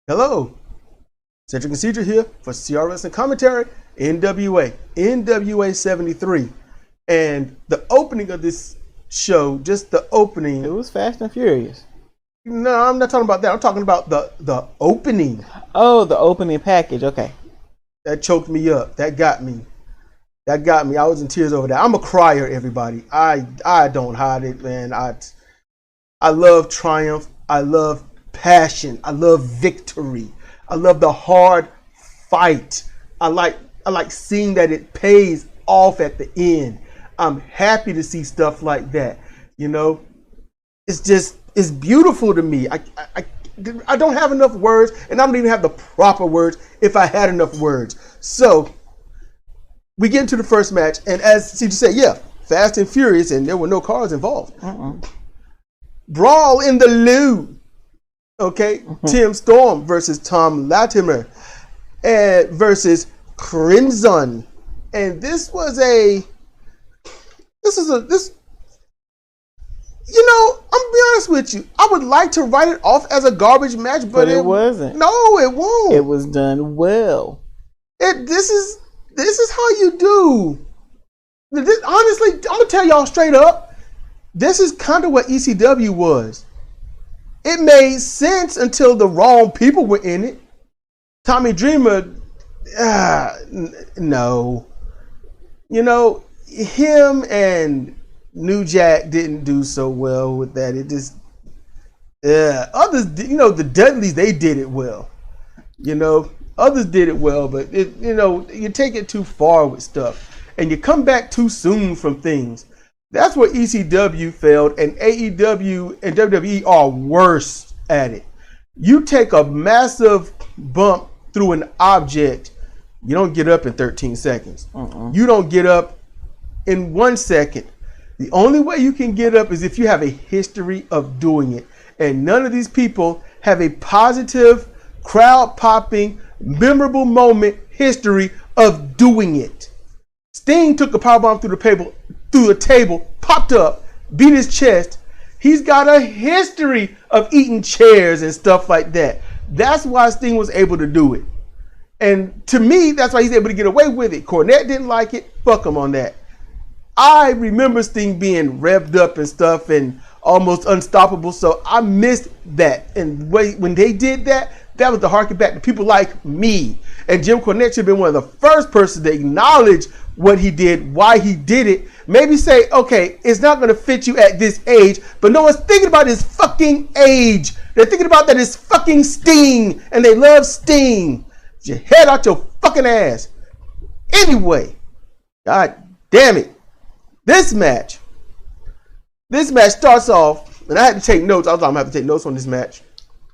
Hello, Cedric and Cedric here for CRS and commentary, NWA 73. And the opening of this show, just the opening. It was Fast and Furious. No, I'm not talking about that. I'm talking about the opening. Oh, the opening package. Okay. That choked me up. That got me. I was in tears over that. I'm a crier, everybody. I don't hide it, man. I love triumph. I love passion. I love victory. I love the hard fight. I like seeing that it pays off at the end. I'm happy to see stuff like that. You know, it's beautiful to me. I don't have enough words, and I don't even have the proper words if I had enough words. So we get into the first match, and as CJ said, yeah, Fast and Furious, and there were no cars involved. Brawl in the loo. Okay, Tim Storm versus Tom Latimer, and versus Crimson, and this. You know, I'm gonna be honest with you. I would like to write it off as a garbage match, but it wasn't. No, it won't. It was done well. This is how you do. Honestly, I'm gonna tell y'all straight up. This is kind of what ECW was. It made sense until the wrong people were in it. Tommy Dreamer, no. You know, him and New Jack didn't do so well with that. It just, others, you know, the Dudleys, they did it well. You know, others did it well, but you take it too far with stuff, and you come back too soon from things. That's where ECW failed, and AEW and WWE are worse at it. You take a massive bump through an object, you don't get up in 13 seconds. You don't get up in 1 second. The only way you can get up is if you have a history of doing it. And none of these people have a positive, crowd-popping, memorable moment history of doing it. Sting took a powerbomb through the table, popped up, beat his chest. He's got a history of eating chairs and stuff like that. That's why Sting was able to do it. And to me, that's why he's able to get away with it. Cornette didn't like it. Fuck him on that. I remember Sting being revved up and stuff and almost unstoppable, so I missed that. And when they did that, that was the harken back to people like me. And Jim Cornette should have been one of the first persons to acknowledge what he did, why he did it. Maybe say, okay, it's not going to fit you at this age, but no one's thinking about his fucking age. They're thinking about that it's fucking Sting, and they love Sting. Get your head out your fucking ass. Anyway, god damn it. This match starts off, and I had to take notes. I was like, I'm going to have to take notes on this match.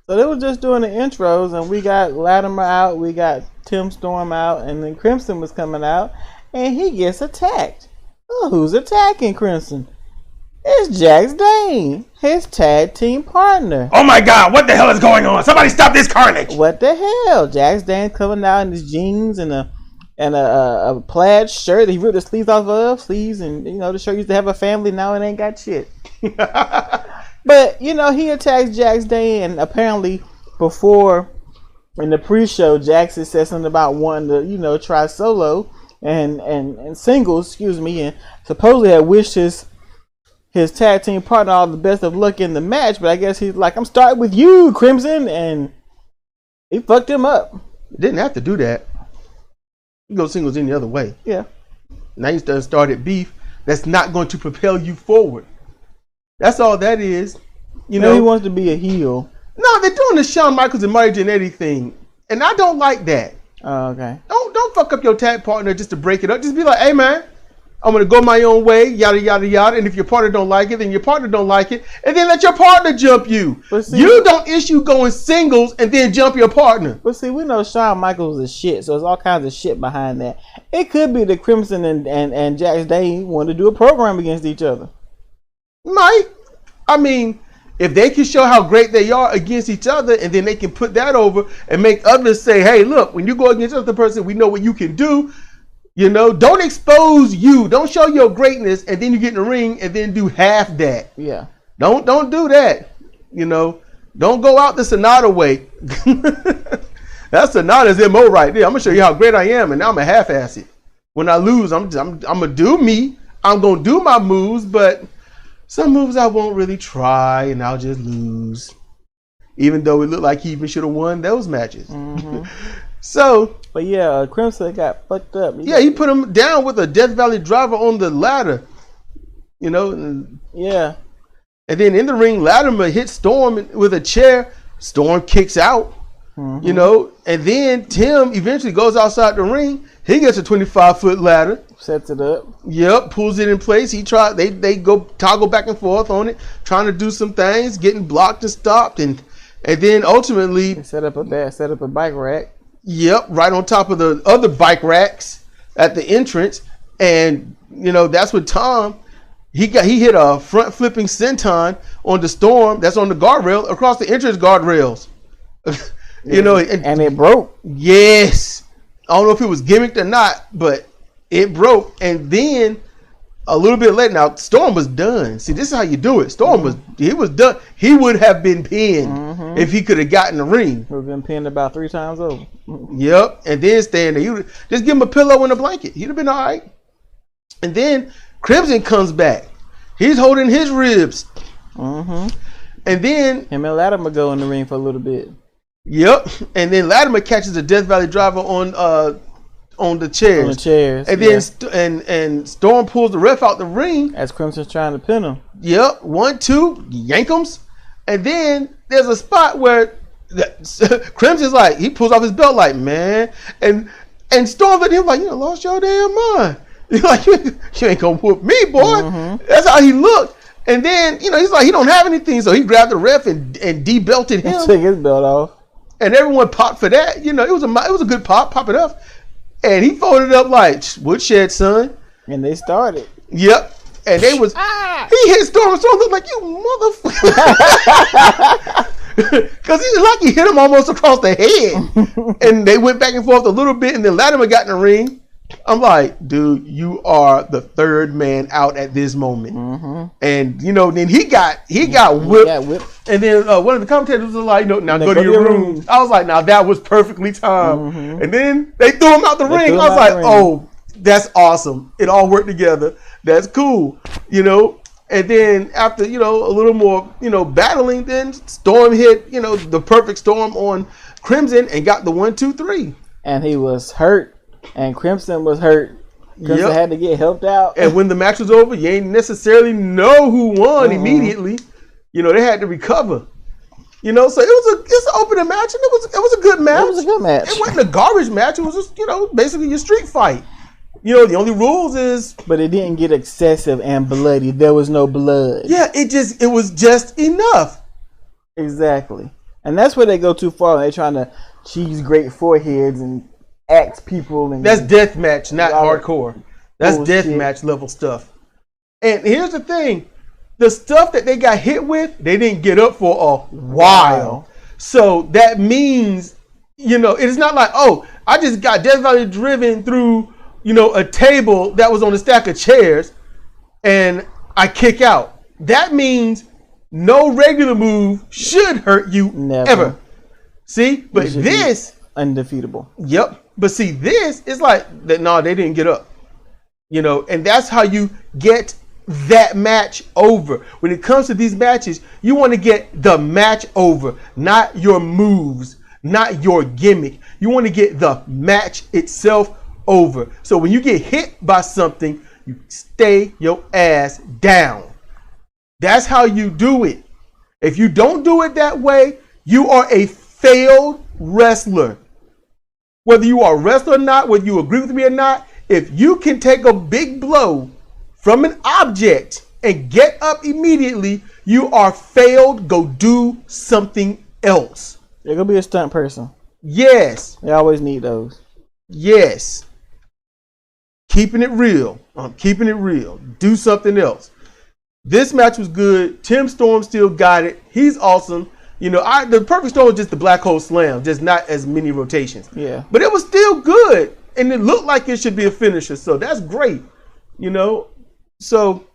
So they were just doing the intros, and we got Latimer out, we got Tim Storm out, and then Crimson was coming out, and he gets attacked. Well, who's attacking Crimson? It's Jax Dane, his tag team partner. Oh my God, what the hell is going on? Somebody stop this carnage! What the hell? Jax Dane coming out in his jeans and a plaid shirt that he ripped the sleeves off of, and the shirt used to have a family, now it ain't got shit. But he attacks Jax Dane, and apparently before in the pre-show, Jax had said something about wanting to try solo and singles, and supposedly had wished his tag team partner all the best of luck in the match, but I guess he's like, I'm starting with you, Crimson, and he fucked him up. Didn't have to do that. You go singles any other way. Yeah. Now you started beef that's not going to propel you forward. That's all that is. He wants to be a heel. No, they're doing the Shawn Michaels and Marty Jannetty thing, and I don't like that. Oh, okay. Don't fuck up your tag partner just to break it up. Just be like, hey man, I'm gonna go my own way, yada yada yada. And if your partner don't like it, then your partner don't like it, and then let your partner jump you. You don't issue going singles and then jump your partner. But see, we know Shawn Michaels is shit, so there's all kinds of shit behind that. It could be that Crimson and Jax Dane want to do a program against each other. Might. I mean, if they can show how great they are against each other, and then they can put that over and make others say, hey, look, when you go against another person, we know what you can do. Don't expose you. Don't show your greatness, and then you get in the ring and then do half that. Yeah. Don't do that. Don't go out the Sonata way. That's Sonata's MO right there. I'm gonna show you how great I am, and now I'm a half-ass it. When I lose, I'm gonna do me. I'm gonna do my moves, but some moves I won't really try, and I'll just lose. Even though it looked like he even should have won those matches. Mm-hmm. So, but yeah, Crimson got fucked up. He put him down with a Death Valley driver on the ladder. You know. Yeah. And then in the ring, Latimer hits Storm with a chair. Storm kicks out. Mm-hmm. You know, and then Tim eventually goes outside the ring. He gets a 25-foot ladder. Sets it up. Yep, pulls it in place. They go toggle back and forth on it, trying to do some things, getting blocked and stopped, and then ultimately they set up a bike rack. Yep, right on top of the other bike racks at the entrance, and you know that's what Tom. He hit a front flipping senton on the Storm that's on the guardrail across the entrance guardrails. You know, and it broke. Yes. I don't know if it was gimmicked or not, but it broke. And then a little bit later, now Storm was done. See, this is how you do it. Storm was done. He would have been pinned if he could have gotten the ring. Would have been pinned about 3 times over. Yep. And then stand there. Just give him a pillow and a blanket. He'd have been all right. And then Crimson comes back. He's holding his ribs. And then him and Latimer go in the ring for a little bit. Yep, and then Latimer catches a Death Valley driver on the chairs. On the chairs, and then and Storm pulls the ref out the ring as Crimson's trying to pin him. Yep, 1, 2, yank 'ems, and then there's a spot where Crimson's like he pulls off his belt like man, and Storm's at him like you done lost your damn mind. He's like you ain't gonna whoop me, boy. That's how he looked. And then he's like he don't have anything, so he grabbed the ref and debelted him. Took his belt off. And everyone popped for that. It was a good pop it up. And he folded it up like woodshed, son. And they started. Yep. And they was he hit Storm looked like you motherfucker. Because he hit him almost across the head. And they went back and forth a little bit, and then Latimer got in the ring. I'm like, dude, you are the third man out at this moment. And then he got whipped. And then one of the commentators was like, now go to your room. I was like, now that was perfectly timed. And then they threw him out the ring. I was like, oh, that's awesome. It all worked together. That's cool. And then after, a little more, battling, then Storm hit, the perfect Storm on Crimson and got the 1, 2, 3. And he was hurt. And Crimson was hurt. Crimson had to get helped out. And when the match was over, you ain't necessarily know who won immediately. They had to recover. So it's an opening match, and it was a good match. It was a good match. It wasn't a garbage match. It was just, basically your street fight. The only rules is... But it didn't get excessive and bloody. There was no blood. Yeah, it was just enough. Exactly. And that's where they go too far. They're trying to cheese great foreheads and axe people. And that's deathmatch, not hardcore. That's deathmatch level stuff. And here's the thing. The stuff that they got hit with, they didn't get up for a while. So that means, it's not like, oh, I just got Death Valley driven through, a table that was on a stack of chairs and I kick out. That means no regular move should hurt you ever. See? But this... undefeatable. Yep. But see, this is like that. No, they didn't get up. And that's how you get that match over. When it comes to these matches, you want to get the match over, not your moves, not your gimmick. You want to get the match itself over. So when you get hit by something, you stay your ass down. That's how you do it. If you don't do it that way, you are a failed wrestler. Whether you are a wrestler or not, whether you agree with me or not, if you can take a big blow from an object and get up immediately, you are failed. Go do something else. You're going to be a stunt person. Yes. They always need those. Yes. Keeping it real. I'm keeping it real. Do something else. This match was good. Tim Storm still got it. He's awesome. The perfect storm was just the black hole slam, just not as many rotations. Yeah. But it was still good, and it looked like it should be a finisher, so that's great. So,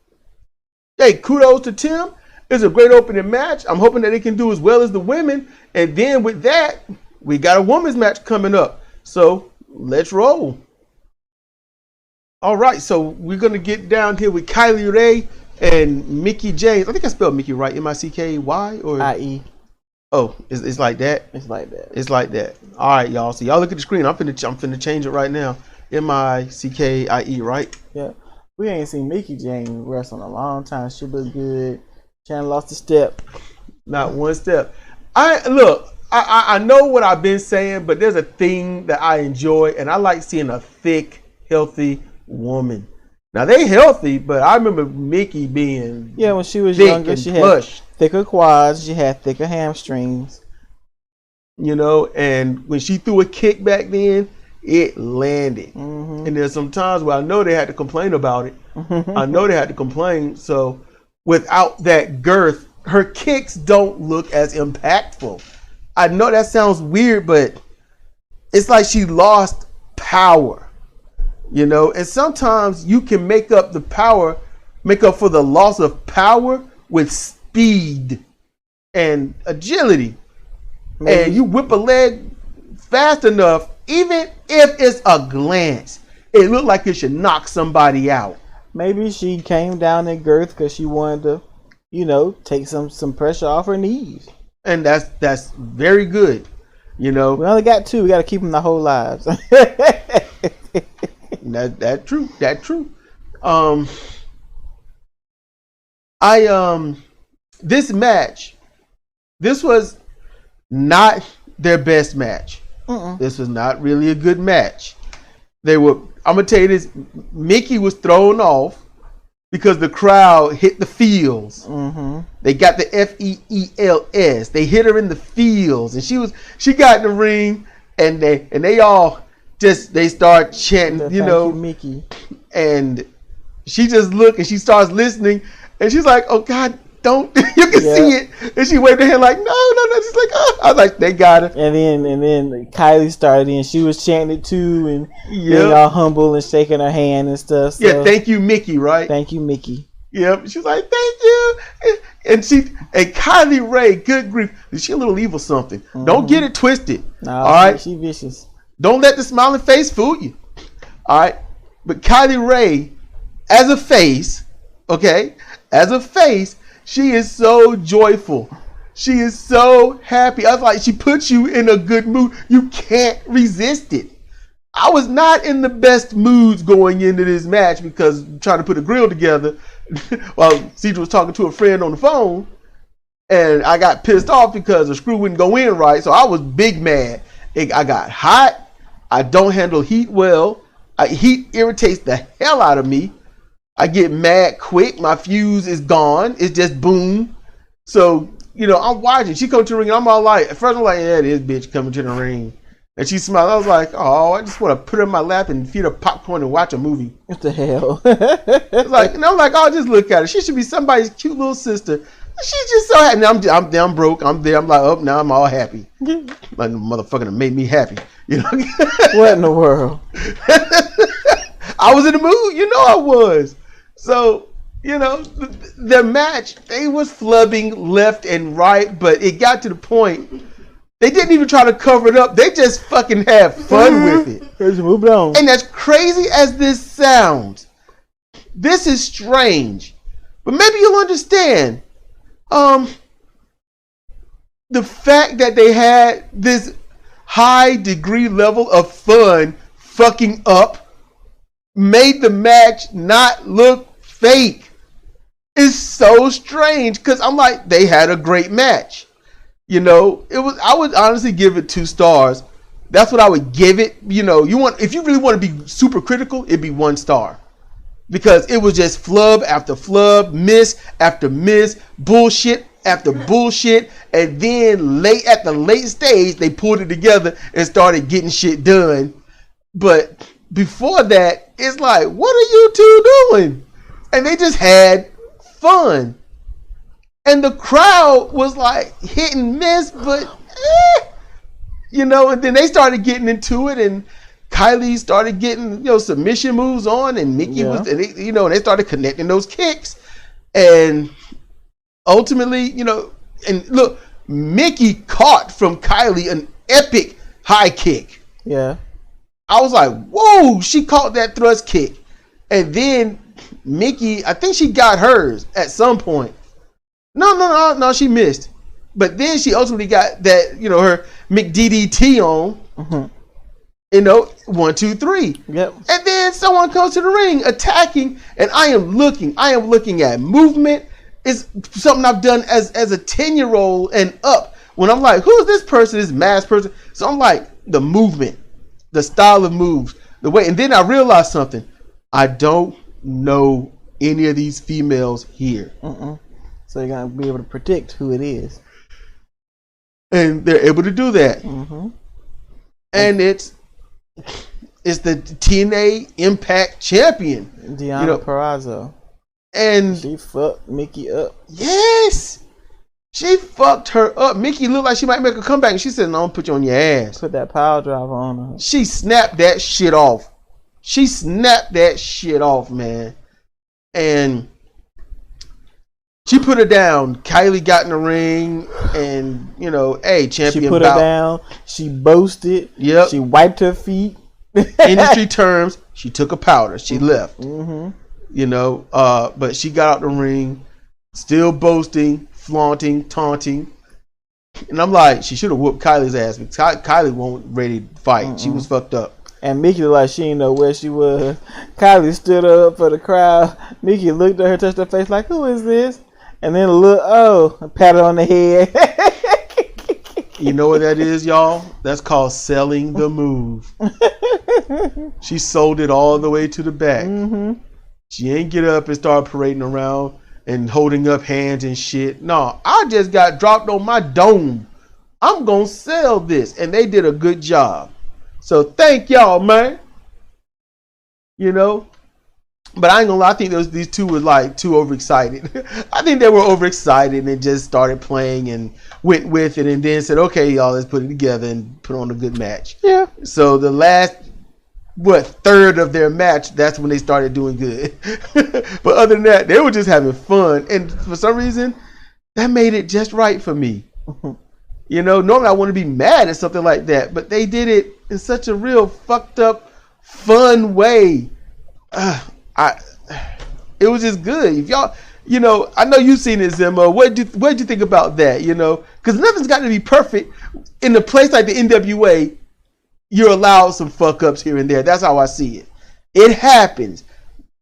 hey, kudos to Tim. It's a great opening match. I'm hoping that they can do as well as the women. And then with that, we got a women's match coming up. So let's roll. All right, so we're going to get down here with Kylie Rae and Mickie James. I think I spelled Mickie right. M-I-C-K-Y or I-E. Oh, it's like that? It's like that. It's like that. All right, y'all. So y'all look at the screen. I'm finna change it right now. M-I-C-K-I-E, right? Yeah. We ain't seen Mickie James wrestle in a long time. She look good. Chan lost a step. Not one step. I know what I've been saying, but there's a thing that I enjoy, and I like seeing a thick, healthy woman. Now they healthy, but I remember Mickie being when she was younger, she had thicker quads, she had thicker hamstrings. You know, and when she threw a kick back then, it landed. Mm-hmm. And there's some times where I know they had to complain about it. I know they had to complain. So without that girth, her kicks don't look as impactful. I know that sounds weird, but it's like she lost power. You know, and sometimes you can make up for the loss of power with speed and agility. Maybe. And you whip a leg fast enough, even if it's a glance, it looked like it should knock somebody out. Maybe she came down in girth because she wanted to, take some pressure off her knees. And that's very good. You know, we only got 2. We got to keep them the whole lives. That true. This match, this was not their best match. This was not really a good match. I'm gonna tell you this, Mickie was thrown off because the crowd hit the feels. Mm-hmm. They got the F-E-E-L-S. They hit her in the feels, and she got in the ring, and they all they start chanting, Thank you, Mickie. And she just looked and she starts listening, and she's like, "Oh God, don't!" You can see it, and she waved her hand like, "No." She's like, "Oh!" I was like, "They got her." And then Kylie started, and she was chanting it too, and being all humble and shaking her hand and stuff. So. Yeah, thank you, Mickie. Right? Thank you, Mickie. Yep. She was like, "Thank you," and Kylie Rae, good grief, she a little evil something. Mm-hmm. Don't get it twisted. No, all right, she vicious. Don't let the smiling face fool you. All right. But Kylie Rae, as a face, she is so joyful. She is so happy. I was like, she puts you in a good mood. You can't resist it. I was not in the best moods going into this match because trying to put a grill together while Cedra was talking to a friend on the phone. And I got pissed off because the screw wouldn't go in right. So I was big mad. I got hot. I don't handle heat well. Heat irritates the hell out of me. I get mad quick. My fuse is gone. It's just boom. So, I'm watching. She come to the ring and I'm all like, at first I'm like, yeah, this bitch coming to the ring. And she smiled. I was like, oh, I just want to put her in my lap and feed her popcorn and watch a movie. What the hell? I'm like, oh, just look at her. She should be somebody's cute little sister. She's just so happy. I'm broke. I'm there. I'm like, oh, now I'm all happy. Like the motherfucker made me happy. What in the world? I was in the mood. I was. So, the match, they was flubbing left and right, but it got to the point. They didn't even try to cover it up. They just fucking had fun with it. Let's move on. And as crazy as this sounds, this is strange. But maybe you'll understand. The fact that they had this high degree level of fun fucking up made the match not look fake. It's so strange because I'm like, they had a great match. I would honestly give it 2 stars. That's what I would give it. If you really want to be super critical, it'd be 1 star. Because it was just flub after flub, miss after miss, bullshit after bullshit, and then at the late stage, they pulled it together and started getting shit done. But before that, it's like, what are you two doing? And they just had fun. And the crowd was like hit and miss, but and then they started getting into it, and Kylie started getting submission moves on, and Mickie was, and they started connecting those kicks, and ultimately, you know, and look, Mickey caught from Kylie an epic high kick. Yeah. I was like, whoa, she caught that thrust kick. And then Mickey, I think she got hers at some point. No, she missed. But then she ultimately got that, you know, her McDDT on. Mm-hmm. You know, 1, 2, 3. Yep. And then someone comes to the ring attacking, and I am looking at movement. It's something I've done as a 10-year-old and up. When I'm like, who's this person, this masked person? So I'm like, the movement, the style of moves, the way. And then I realized something. I don't know any of these females here. So you're going to be able to predict who it is. And they're able to do that. Mm-hmm. And it's the TNA Impact champion, Deonna Purrazzo. And she fucked Mickey up. Yes. She fucked her up. Mickey looked like she might make a comeback. And she said, no, I'm put you on your ass. Put that power driver on her. She snapped that shit off. Man. And she put her down. Kylie got in the ring and, you know, hey, champion. She put her down. She boasted. Yep. She wiped her feet. Industry terms, she took a powder. She left. Mm-hmm. You know, but she got out the ring, still boasting, flaunting, taunting. And I'm like, she should have whooped Kylie's ass because Kylie wasn't ready to fight. She was fucked up. And Mickey looked like she didn't know where she was. Kylie stood up for the crowd. Mickey looked at her, touched her face like, who is this? And then pat her on the head. You know what that is, y'all? That's called selling the move. She sold it all the way to the back. Mm-hmm. She ain't get up and start parading around and holding up hands and shit. No, I just got dropped on my dome. I'm going to sell this. And they did a good job. So thank y'all, man. You know? But I ain't gonna lie, I think these two were like too overexcited. I think they were overexcited and just started playing and went with it and then said, okay, y'all, let's put it together and put on a good match. Yeah. So the last, third of their match, that's when they started doing good. But other than that, they were just having fun. And for some reason, that made it just right for me. You know, normally I want to be mad at something like that, but they did it in such a real fucked up, fun way. It was just good. If y'all, you know, I know you've seen it, Zimmo. What'd you think about that? You know, because nothing's got to be perfect. In a place like the NWA, you're allowed some fuck ups here and there. That's how I see it. It happens.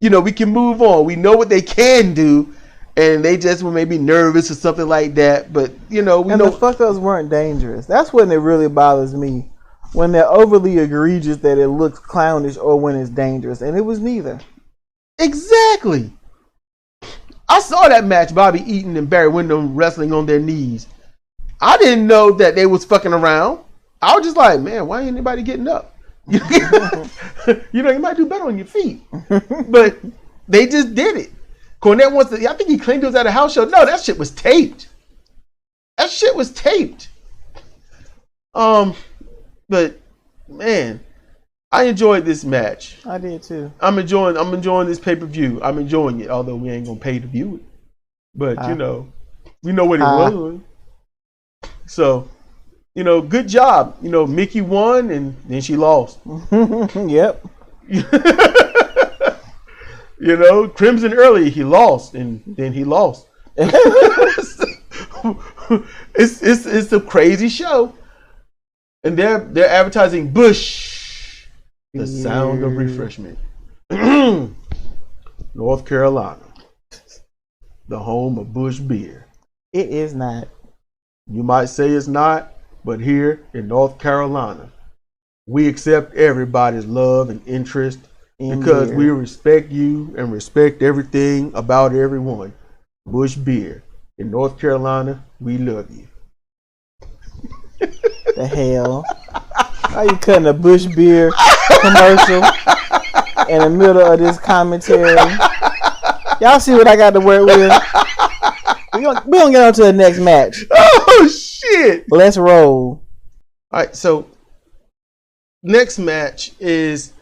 You know, we can move on. We know what they can do, and they just were maybe nervous or something like that. But you know, we know the fuck ups weren't dangerous. That's when it really bothers me. When they're overly egregious that it looks clownish, or when it's dangerous, and it was neither. Exactly. I saw that match, Bobby Eaton and Barry Windham wrestling on their knees. I didn't know that they was fucking around. I was just like, man, why ain't anybody getting up? You know, you might do better on your feet. But they just did it. Cornette wants to, I think he claimed it was at a house show. No, that shit was taped. But man, I enjoyed this match. I did too. I'm enjoying this pay-per-view. I'm enjoying it, although we ain't gonna pay to view it. But you know, we know what it was. So, you know, good job. You know, Mickey won and then she lost. Yep. You know, Crimson early, he lost and then he lost. It's a crazy show. And they're advertising Bush, the sound of refreshment. North Carolina, the home of Bush beer. It is not. You might say it's not, but here in North Carolina, we accept everybody's love and interest because we respect you and respect everything about everyone. Bush beer. In North Carolina, we love you. The hell? How you cutting a Bush beer commercial in the middle of this commentary? Y'all see what I got to work with? We gonna get on to the next match. Oh shit! Let's roll. All right, so next match is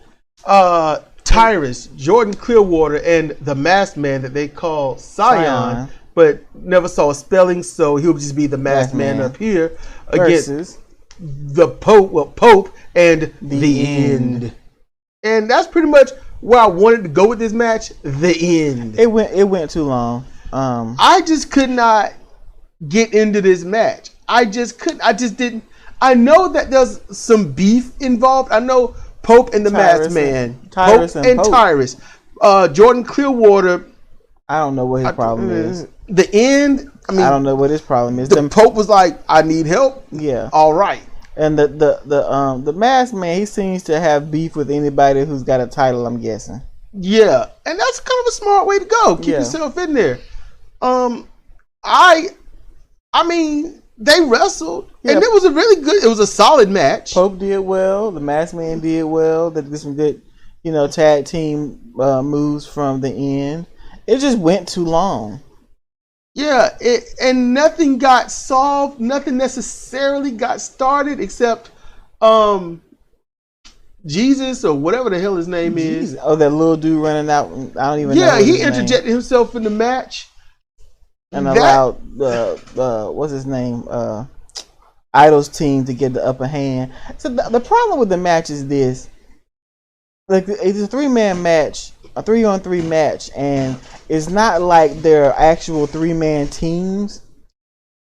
Tyrus, Jordan Clearwater, and the masked man that they call Scion but never saw a spelling, so he'll just be the masked man up here against the Pope and the end. And that's pretty much where I wanted to go with this match. The end. It went too long. I just could not get into this match. I just couldn't. I just didn't. I know that there's some beef involved. I know Pope and the Masked Man. Pope and Tyrus. Jordan Clearwater. I don't know what his problem is. The end. I mean, I don't know what his problem is. The Pope was like, "I need help." Yeah. All right. And the Masked Man, he seems to have beef with anybody who's got a title, I'm guessing. Yeah, and that's kind of a smart way to go. Keep yourself in there. I mean, they wrestled, and it was a really good. It was a solid match. Pope did well. The Masked Man did well. They did some good, tag team moves from the end. It just went too long. Yeah, and nothing got solved. Nothing necessarily got started except Jesus or whatever the hell his name is. Oh, that little dude running out. I don't even know. Yeah, he interjected himself in the match and allowed what's his name, Idol's team to get the upper hand. So the problem with the match is this: like, it's a 3-man match, a 3-on-3 match, and it's not like they're actual 3-man teams.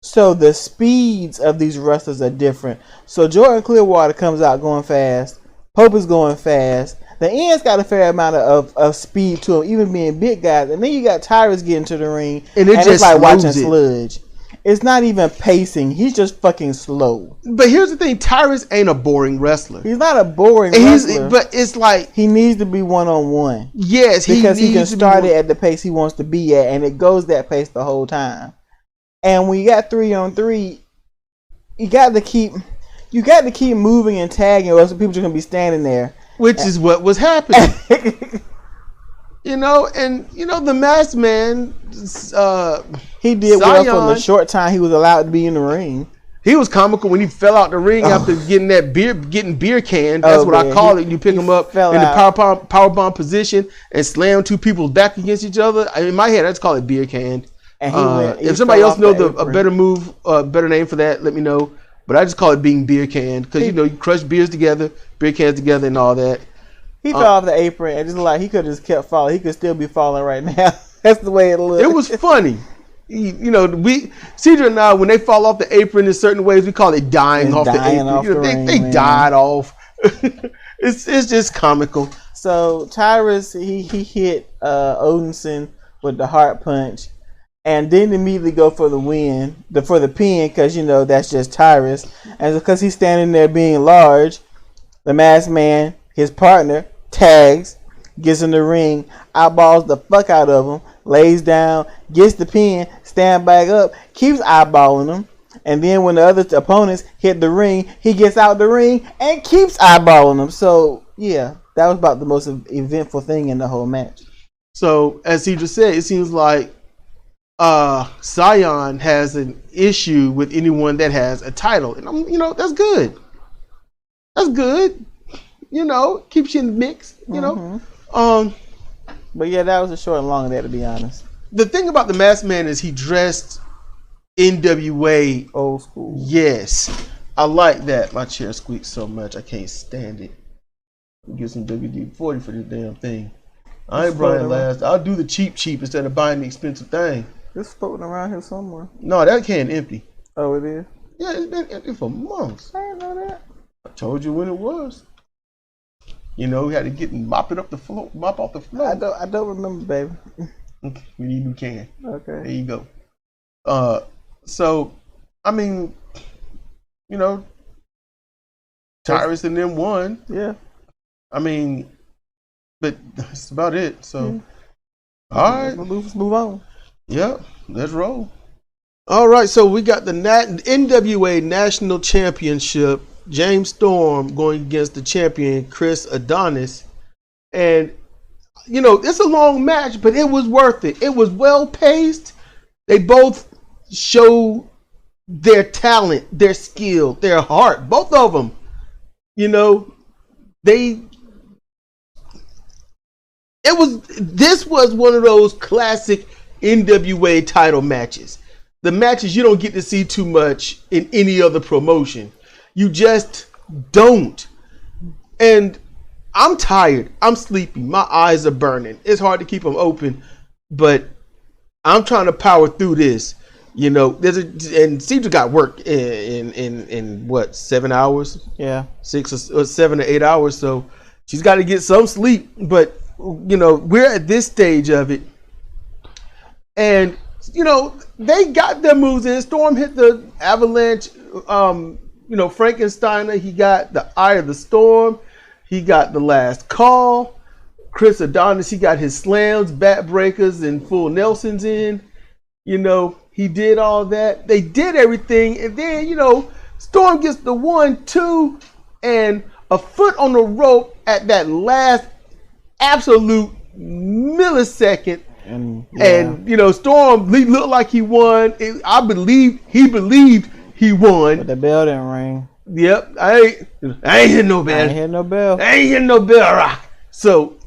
So the speeds of these wrestlers are different. So Jordan Clearwater comes out going fast. Pope is going fast. The end's got a fair amount of speed to him, even being big guys. And then you got Tyrus getting to the ring, and it's like watching sludge. It's not even pacing. He's just fucking slow. But here's the thing. Tyrus ain't a boring wrestler. He's not a boring wrestler. But it's like... he needs to be one-on-one. Yes, because he can start it at the pace he wants to be at, and it goes that pace the whole time. And when you got 3-on-3, you got to keep moving and tagging, or else people are going to be standing there. Which is what was happening. The Masked Man, he did well for the short time he was allowed to be in the ring. He was comical when he fell out the ring after getting beer canned. That's what I call it. You pick him up in the power bomb position and slam two people back against each other. In my head, I just call it beer canned. And if somebody else knows a better move, better name for that, let me know. But I just call it being beer canned because you crush beer cans together, and all that. He fell off the apron and just like he could have just kept falling. He could still be falling right now. That's the way it looked. It was funny. Cedra and I, when they fall off the apron in certain ways, we call it dying off the apron. They died off. It's just comical. So Tyrus, he hit Odinson with the heart punch, and didn't immediately go for the win, for the pin, because that's just Tyrus, and because he's standing there being large, the Masked Man, his partner, tags, gets in the ring, eyeballs the fuck out of him, lays down, gets the pin, stand back up, keeps eyeballing him, and then when the other opponents hit the ring, he gets out the ring and keeps eyeballing them. So yeah, that was about the most eventful thing in the whole match. So as he just said, it seems like Sion has an issue with anyone that has a title, and that's good. That's good. Keeps you in the mix. But yeah, that was a short and long of that, to be honest. The thing about the Masked Man is he dressed NWA old school. Yes, I like that. My chair squeaks so much I can't stand it. Get some WD-40 for this damn thing. I ain't buying last. I'll do the cheap instead of buying the expensive thing. It's floating around here somewhere. No, that can empty. Oh, it is? Yeah, it's been empty for months. I didn't know that. I told you when it was. We had to mop off the floor. I don't remember, baby. Okay, we need a new can. Okay. There you go. So, I mean, Tyrus and them won. Yeah. I mean, but that's about it. So, all right. Let's move on. Yep, let's roll. All right, so we got the NWA National Championship. James Storm going against the champion, Chris Adonis. And, it's a long match, but it was worth it. It was well paced. They both showed their talent, their skill, their heart. Both of them. This was one of those classic NWA title matches. The matches you don't get to see too much in any other promotion. You just don't. And I'm tired. I'm sleepy. My eyes are burning. It's hard to keep them open, but I'm trying to power through this. You know, and Cedric got work in what, 7 hours? Yeah, 6 or 7 to 8 hours. So she's got to get some sleep. But you know, we're at this stage of it, and you know they got their moves in. Storm hit the avalanche. You know, Frankensteiner. He got the Eye of the Storm. He got the Last Call. Chris Adonis. He got his slams, backbreakers, and full Nelsons in. You know. He did all that. They did everything. And then, you know, Storm gets the 1-2 and a foot on the rope at that last absolute millisecond. And you know, Storm looked like he won. I believe he believed he won. But the bell didn't ring. Yep. I ain't hear no bell. I ain't hear no bell. I ain't hear no bell rock. So,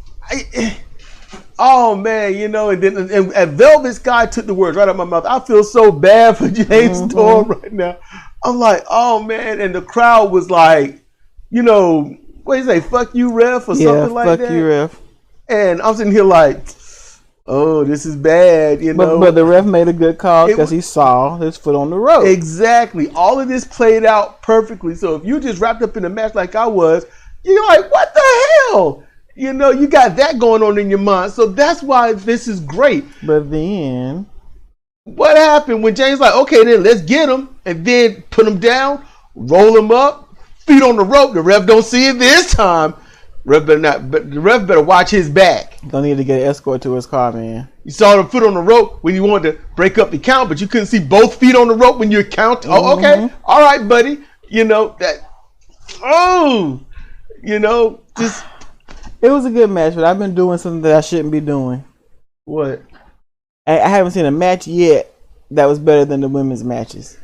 oh man, you know, and then and Velvet Sky took the words right out of my mouth. I feel so bad for James Storm right now. I'm like, oh man, and the crowd was like, you know, what do you say, fuck you, ref, or something like that. Yeah, fuck you, ref. And I'm sitting here like, oh, this is bad, you know. But the ref made a good call because he saw his foot on the rope. Exactly. All of this played out perfectly. So if you just wrapped up in a match like I was, you're like, what the hell? You know, you got that going on in your mind. So that's why this is great. But then, what happened when James like, okay, then let's get him, and then put him down, roll him up, feet on the rope. The ref don't see it this time. Ref better not, but the ref better watch his back. Don't need to get an escort to his car, man. You saw the foot on the rope when you wanted to break up the count, but you couldn't see both feet on the rope when you count. Oh, okay, all right, buddy. You know that. Oh, you know, just. It was a good match, but I've been doing something that I shouldn't be doing. What? I haven't seen a match yet that was better than the women's matches.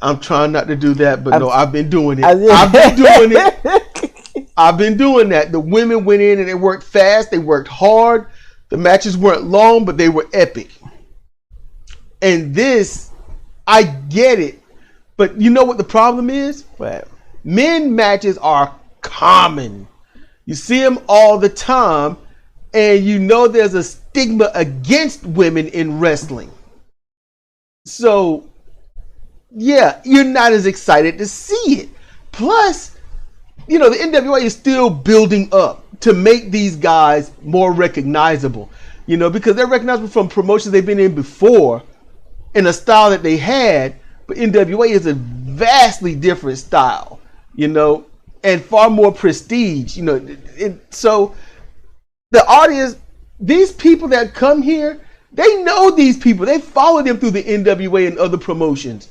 I'm trying not to do that, but no, I've been doing it. I've been doing it. I've been doing that. The women went in and they worked fast. They worked hard. The matches weren't long, but they were epic. And this, I get it. But you know what the problem is? What? Men matches are common. You see them all the time, and you know there's a stigma against women in wrestling. So, yeah, you're not as excited to see it. Plus, you know, the NWA is still building up to make these guys more recognizable. You know, because they're recognizable from promotions they've been in before in a style that they had, but NWA is a vastly different style, you know, and far more prestige, you know. So the audience, these people that come here, they know these people. They follow them through the NWA and other promotions.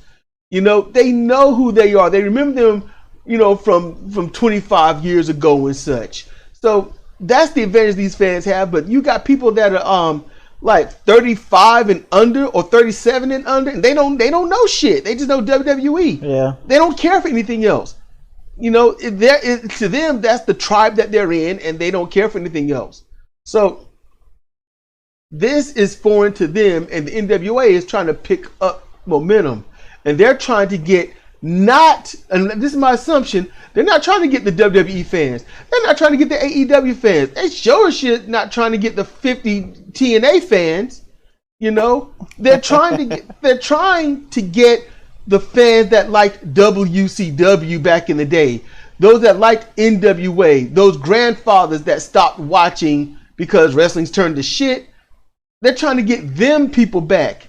You know, they know who they are. They remember them, you know, from 25 years ago and such. So that's the advantage these fans have. But you got people that are like 35 and under or 37 and under, and they don't know shit. They just know WWE. Yeah. They don't care for anything else. You know, to them, that's the tribe that they're in, and they don't care for anything else. So this is foreign to them, and the NWA is trying to pick up momentum. And they're trying to get and this is my assumption, they're not trying to get the WWE fans. They're not trying to get the AEW fans. They sure as shit not trying to get the 50 TNA fans. You know, they're trying to get the fans that liked WCW back in the day, those that liked NWA, those grandfathers that stopped watching because wrestling's turned to shit. They're trying to get them people back.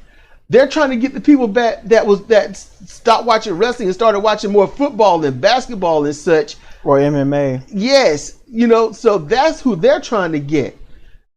They're trying to get the people back that stopped watching wrestling and started watching more football and basketball and such. Or MMA. Yes, you know, so that's who they're trying to get.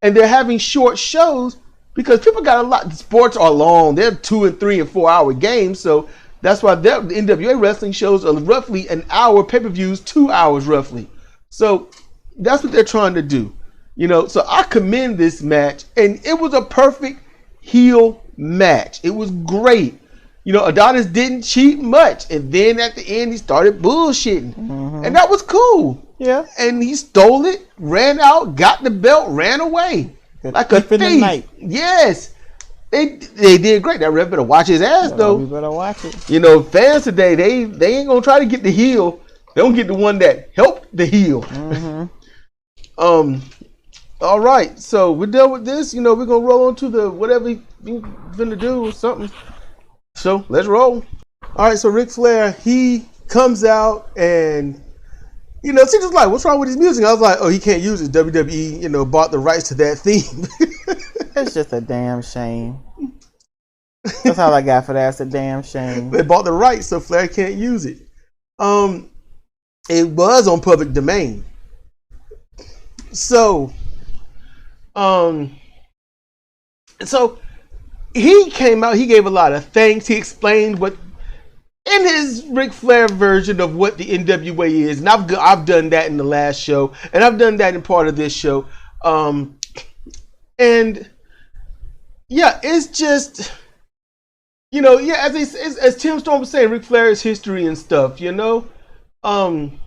And they're having short shows because people got a lot. Sports are long. They're 2 and 3 and 4 hour games. So that's why the NWA wrestling shows are roughly an hour, pay-per-views 2 hours roughly. So that's what they're trying to do. You know, so I commend this match, and it was a perfect heel match. It was great. You know, Adonis didn't cheat much, and then at the end he started bullshitting, and that was cool. Yeah, and he stole it, ran out, got the belt, ran away like a thief. Yes, They did great. That ref better watch his ass though. You better watch it. You know, fans today they ain't gonna try to get the heel. They don't get the one that helped the heel. Mm-hmm. All right, so we're done with this. You know, we're gonna roll on to the whatever he's gonna do or something. So let's roll. All right, so Ric Flair, he comes out and, you know, she just like, what's wrong with his music? I was like, oh, he can't use it. WWE, you know, bought the rights to that theme. It's just a damn shame. That's all I got for that. It's a damn shame. They bought the rights, so Flair can't use it. It was on public domain. So, so he came out, he gave a lot of thanks. He explained what, in his Ric Flair version of what the NWA is. And I've done that in the last show, and I've done that in part of this show. And yeah, it's just, you know, yeah, as Tim Storm was saying, Ric Flair's history and stuff, you know. And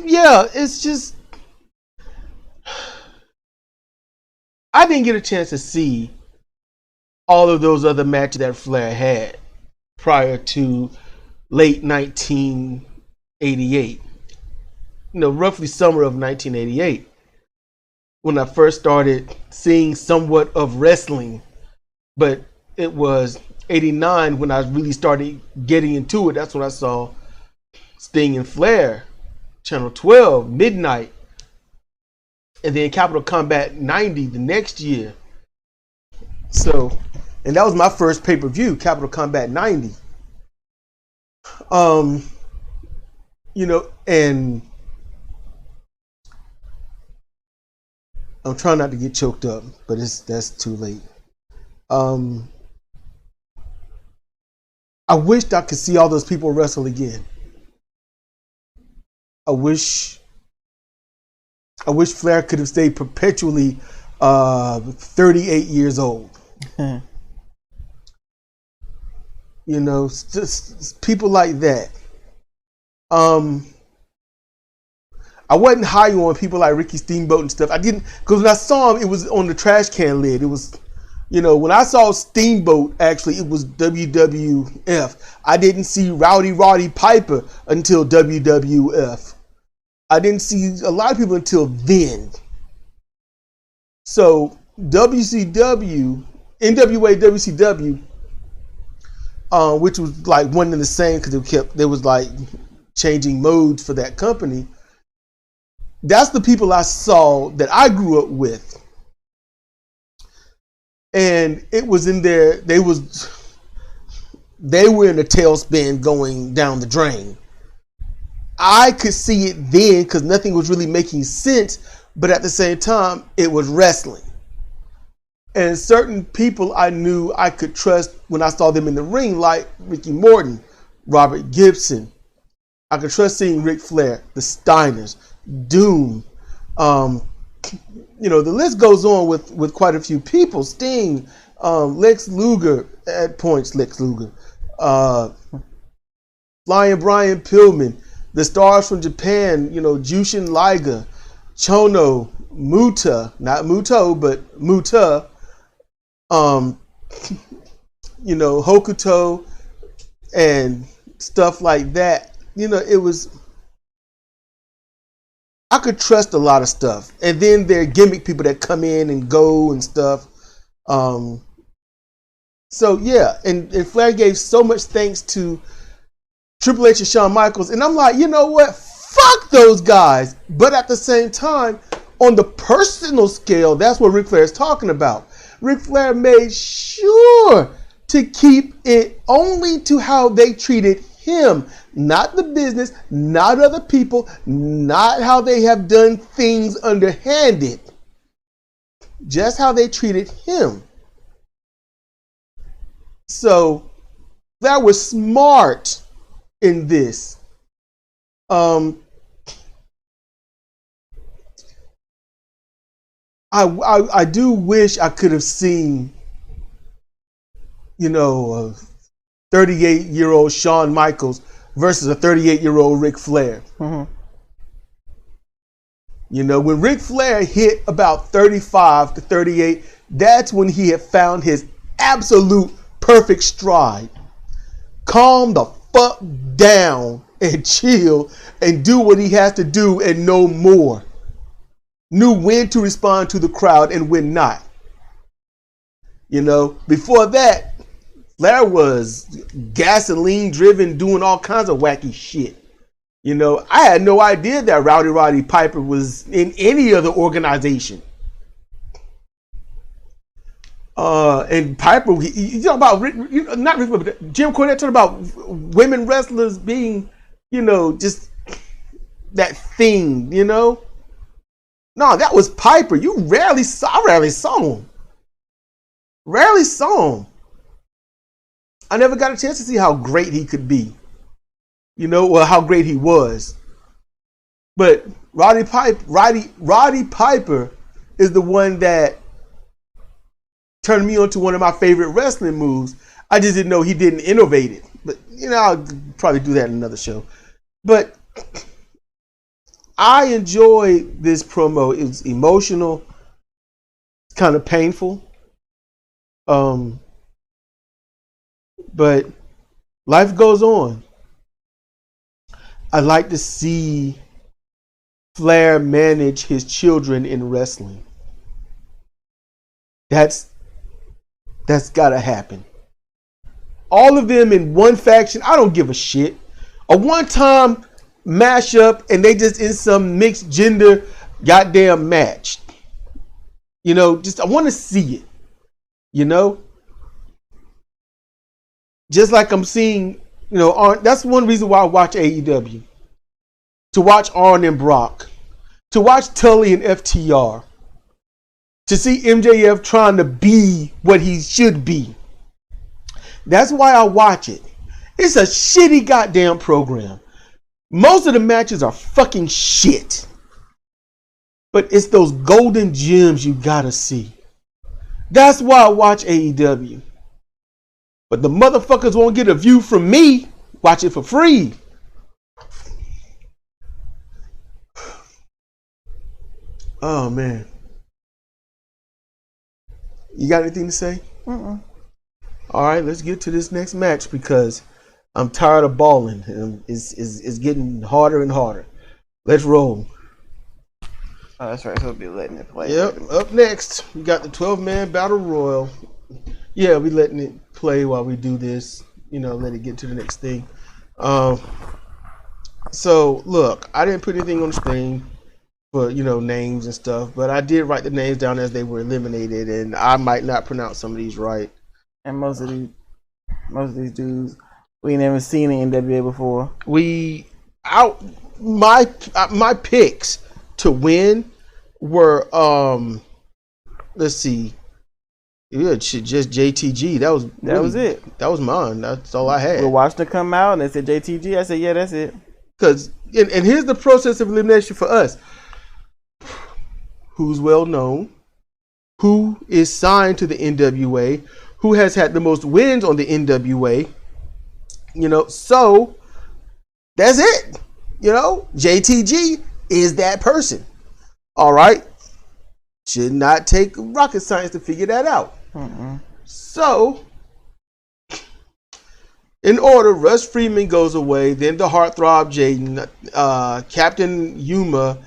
yeah, it's just, I didn't get a chance to see all of those other matches that Flair had prior to late 1988. You know, roughly summer of 1988, when I first started seeing somewhat of wrestling. But it was 89 when I really started getting into it. That's when I saw Sting and Flair, Channel 12, midnight. And then Capital Combat 90 the next year. So, and that was my first pay-per-view, Capital Combat 90. You know, and I'm trying not to get choked up, but that's too late. I wished I could see all those people wrestle again. I wish Flair could have stayed perpetually 38 years old. You know, just people like that. I wasn't high on people like Ricky Steamboat and stuff. I didn't, because when I saw him, it was on the trash can lid. It was, you know, when I saw Steamboat, actually, it was WWF. I didn't see Rowdy Roddy Piper until WWF. I didn't see a lot of people until then. So WCW, NWA, WCW, which was like one and the same because there was like changing modes for that company. That's the people I saw that I grew up with. And it was in there, they were in a tailspin going down the drain. I could see it then because nothing was really making sense, but at the same time, it was wrestling. And certain people I knew I could trust when I saw them in the ring, like Ricky Morton, Robert Gibson. I could trust seeing Ric Flair, the Steiners, Doom. You know, the list goes on with quite a few people. Sting, Lex Luger, at points, Lex Luger. Flying Brian Pillman. The stars from Japan, you know, Jushin Liger, Chono, Muta, not Muto, but Muta, you know, Hokuto, and stuff like that. You know, it was, I could trust a lot of stuff. And then there are gimmick people that come in and go and stuff. So yeah, and Flair gave so much thanks to Triple H and Shawn Michaels, and I'm like, you know what? Fuck those guys. But at the same time, on the personal scale, that's what Ric Flair is talking about. Ric Flair made sure to keep it only to how they treated him, not the business, not other people, not how they have done things underhanded, just how they treated him. So that was smart in this. I do wish I could have seen, you know, a 38-year-old Shawn Michaels versus a 38-year-old Ric Flair. Mm-hmm. You know, when Ric Flair hit about 35 to 38, that's when he had found his absolute perfect stride. Calm the fuck down and chill and do what he has to do and no more. Knew when to respond to the crowd and when not. You know, before that, Flair was gasoline driven, doing all kinds of wacky shit. You know, I had no idea that Roddy Piper was in any other organization. And Piper, you talk about, not Rick, but Jim Cornette talking about women wrestlers being, you know, just that thing, you know. No, that was Piper. I rarely saw him. Rarely saw him. I never got a chance to see how great he could be. You know, well, how great he was. But Roddy Piper is the one that turned me on to one of my favorite wrestling moves. I just didn't know he didn't innovate it. But, you know, I'll probably do that in another show. But I enjoy this promo. It's emotional. It's kind of painful. But life goes on. I like to see Flair manage his children in wrestling. That's gotta happen. All of them in one faction, I don't give a shit. A one-time mashup and they just in some mixed gender goddamn match. You know, just I want to see it. You know? Just like I'm seeing, you know, that's one reason why I watch AEW. To watch Arn and Brock. To watch Tully and FTR. To see MJF trying to be what he should be. That's why I watch it. It's a shitty goddamn program. Most of the matches are fucking shit. But it's those golden gems you gotta see. That's why I watch AEW. But the motherfuckers won't get a view from me. Watch it for free. Oh, man. You got anything to say? All right, let's get to this next match because I'm tired of balling. It's getting harder and harder. Let's roll. Oh, that's right. He'll be letting it play. Yep. Up next, we got the 12-man Battle Royal. Yeah, we letting it play while we do this. You know, let it get to the next thing. So, look, I didn't put anything on the screen for, you know, names and stuff, but I did write the names down as they were eliminated, and I might not pronounce some of these right. And most of these dudes we ain't never seen in NWA before. My picks to win were let's see. Yeah, just JTG. That was it. That was mine. That's all I had. We watched it come out and they said JTG. I said, yeah, that's it. Because and here's the process of elimination for us. Who's well known, who is signed to the NWA, who has had the most wins on the NWA. You know, so that's it. You know, JTG is that person. All right. Should not take rocket science to figure that out. So, in order, Russ Freeman goes away, then the Heartthrob Jaden, Captain Yuma,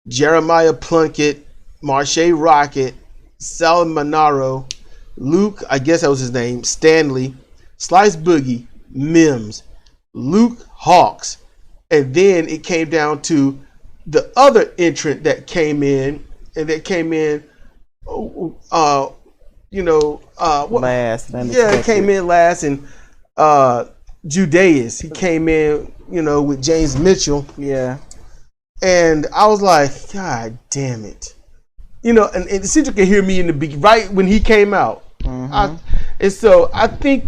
Jeremiah Plunkett, Marshe Rocket, Sal Manaro, Luke, I guess that was his name, Stanley, Slice Boogie, Mims, Luke Hawks, and then it came down to the other entrant that came in, and that came in, last. Yeah, it came in last, and Judeus, he came in, you know, with James Mitchell. Yeah. And I was like, God damn it. You know, and Cedric could hear me in the beginning, right when he came out. And so I think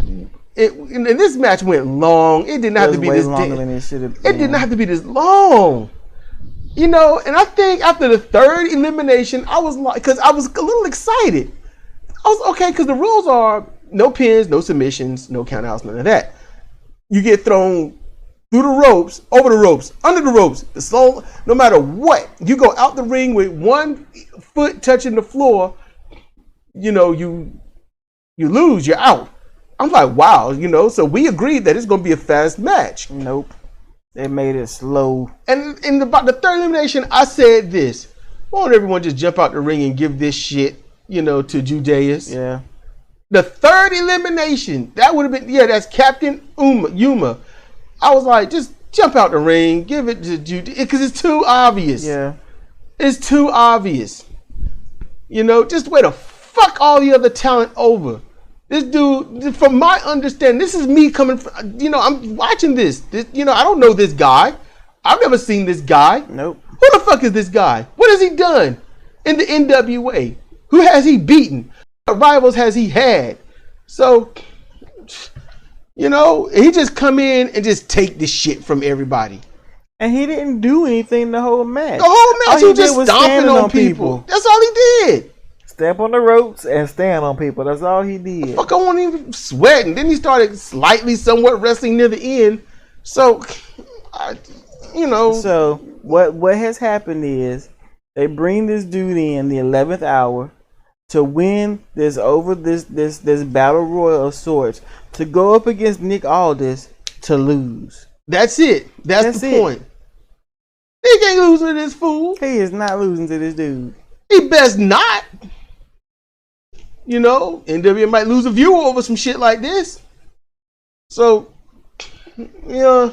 and this match went long. It didn't have to be this longer than it should have been. It didn't have to be this long. You know, and I think after the third elimination, I was like, because I was a little excited. I was okay, because the rules are no pins, no submissions, no countouts, none of that. You get thrown through the ropes, over the ropes, under the ropes, the slow, no matter what, you go out the ring with one foot touching the floor, you know, you lose, you're out. I'm like, wow, you know, so we agreed that it's going to be a fast match. Nope. They made it slow. And in about the third elimination, I said this. Why don't everyone just jump out the ring and give this shit, you know, to Judas? Yeah. The third elimination, that would have been, yeah, that's Captain Yuma. I was like, just jump out the ring, give it to Judas, because it's too obvious. Yeah. It's too obvious. You know, just way to fuck all the other talent over. This dude, from my understanding, this is me coming from, you know, I'm watching this. You know, I don't know this guy. I've never seen this guy. Nope. Who the fuck is this guy? What has he done in the NWA? Who has he beaten? What rivals has he had? So, you know, he just come in and just take this shit from everybody. And he didn't do anything the whole match. The whole match, all he just stomping on people. That's all he did. Step on the ropes and stand on people. That's all he did. Fuck, I wasn't even sweating. Then he started slightly, somewhat wrestling near the end. So, you know. So what has happened is they bring this dude in the 11th hour to win this battle royal of sorts, to go up against Nick Aldis to lose. That's it. That's the point. He can't lose to this fool. He is not losing to this dude. He best not. You know, NWA might lose a viewer over some shit like this. So, yeah.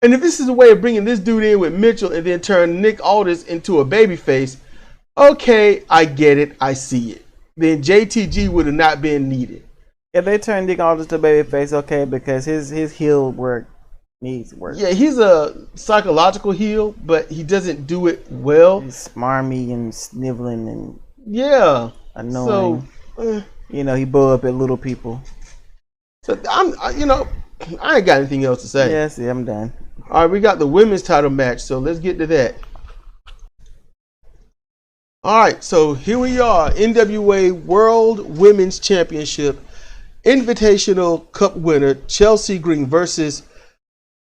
And if this is a way of bringing this dude in with Mitchell and then turn Nick Aldis into a babyface, okay, I get it. I see it. Then JTG would have not been needed. If they turn Nick Aldis to babyface, okay, because his heel work needs work. Yeah, he's a psychological heel, but he doesn't do it well. He's smarmy and sniveling and annoying. So, you know, he blow up at little people. So I ain't got anything else to say. Yeah, see, I'm done. All right, we got the women's title match, so let's get to that. All right, so here we are, NWA World Women's Championship Invitational Cup winner Chelsea Green versus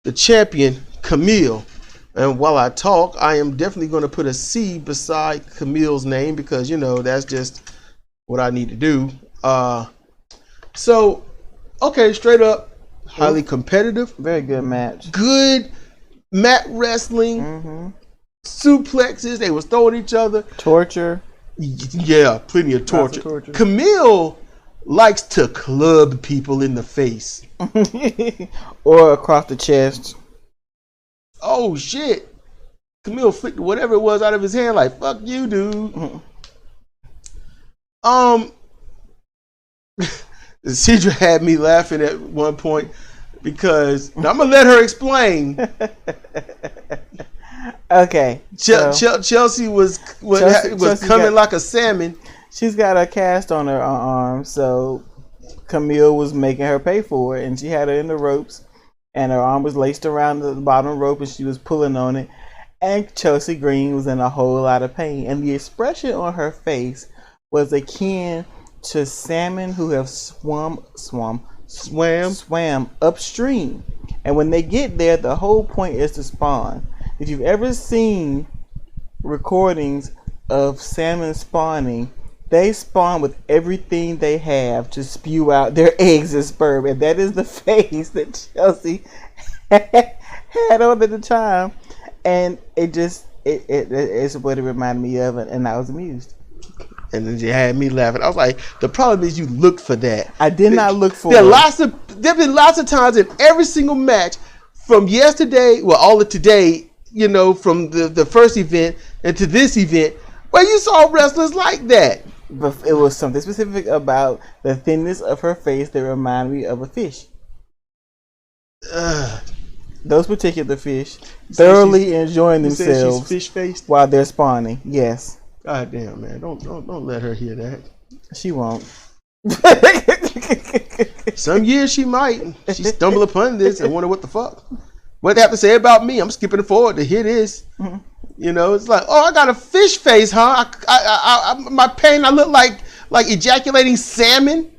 the champion Camille. And while I talk, I am definitely going to put a C beside Camille's name because, you know, that's just what I need to do. So, okay, straight up, highly competitive. Very good match. Good mat wrestling. Mm-hmm. Suplexes. They was throwing each other. Torture. Yeah, plenty of torture. Camille likes to club people in the face. Or across the chest. Oh, shit. Camille flicked whatever it was out of his hand like, fuck you, dude. Mm-hmm. Cedra had me laughing at one point because I'm going to let her explain. Okay. Chelsea was coming like a salmon. She's got a cast on her arm, so Camille was making her pay for it, and she had her in the ropes, and her arm was laced around the bottom rope, and she was pulling on it, and Chelsea Green was in a whole lot of pain, and the expression on her face was akin to salmon who have swam upstream, and when they get there, the whole point is to spawn. If you've ever seen recordings of salmon spawning, they spawn with everything they have to spew out their eggs and sperm, and that is the face that Chelsea had on at the time, and it's what it reminded me of, and I was amused. And then you had me laughing. I was like, the problem is you looked for that. I did not look for it. There have been lots of times in every single match from yesterday, well, all of today, you know, from the first event and to this event, where you saw wrestlers like that. But it was something specific about the thinness of her face that reminded me of a fish. Those particular fish thoroughly enjoying themselves fish-faced while they're spawning. Yes. God damn, man! Don't let her hear that. She won't. Some years she might. She stumble upon this and wonder what the fuck. What they have to say about me? I'm skipping forward to hear this. Mm-hmm. You know, it's like, oh, I got a fish face, huh? My pain, I look like ejaculating salmon.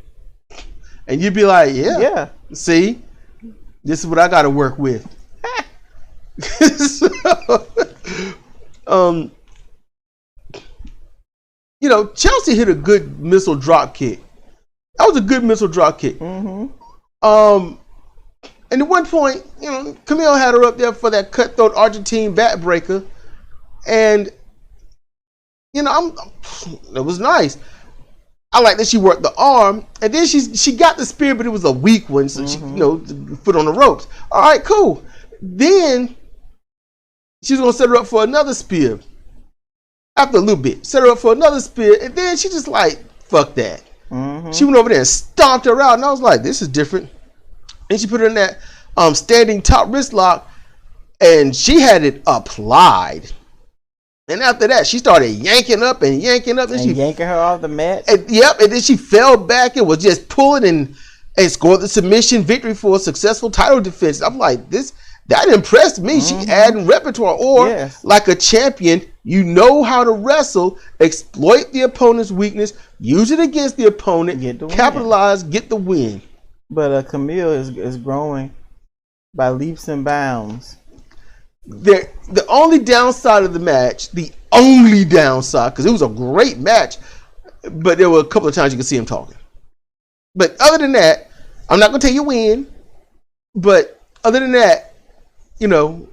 And you'd be like, yeah. See? This is what I got to work with. So, you know, Chelsea hit a good missile drop kick. That was a good missile drop kick. Mm-hmm. And at one point, you know, Camille had her up there for that cutthroat Argentine backbreaker, and you know, it was nice. I like that she worked the arm, and then she got the spear, but it was a weak one, so she, you know, foot on the ropes. All right, cool. Then she was gonna set her up for another spear. After a little bit, set her up for another spear, and then she just like, fuck that. She went over there and stomped her out, and I was like, this is different. And she put her in that standing top wrist lock, and she had it applied. And after that, she started yanking up, and yanking her off the mat. And then she fell back and was just pulling and scored the submission victory for a successful title defense. I'm like, that impressed me. She adding repertoire, or like a champion, you know how to wrestle, exploit the opponent's weakness, use it against the opponent, capitalize, get the win. But Camille is growing by leaps and bounds. The only downside of the match, because it was a great match, but there were a couple of times you could see him talking. But other than that, I'm not going to tell you when, but other than that, you know,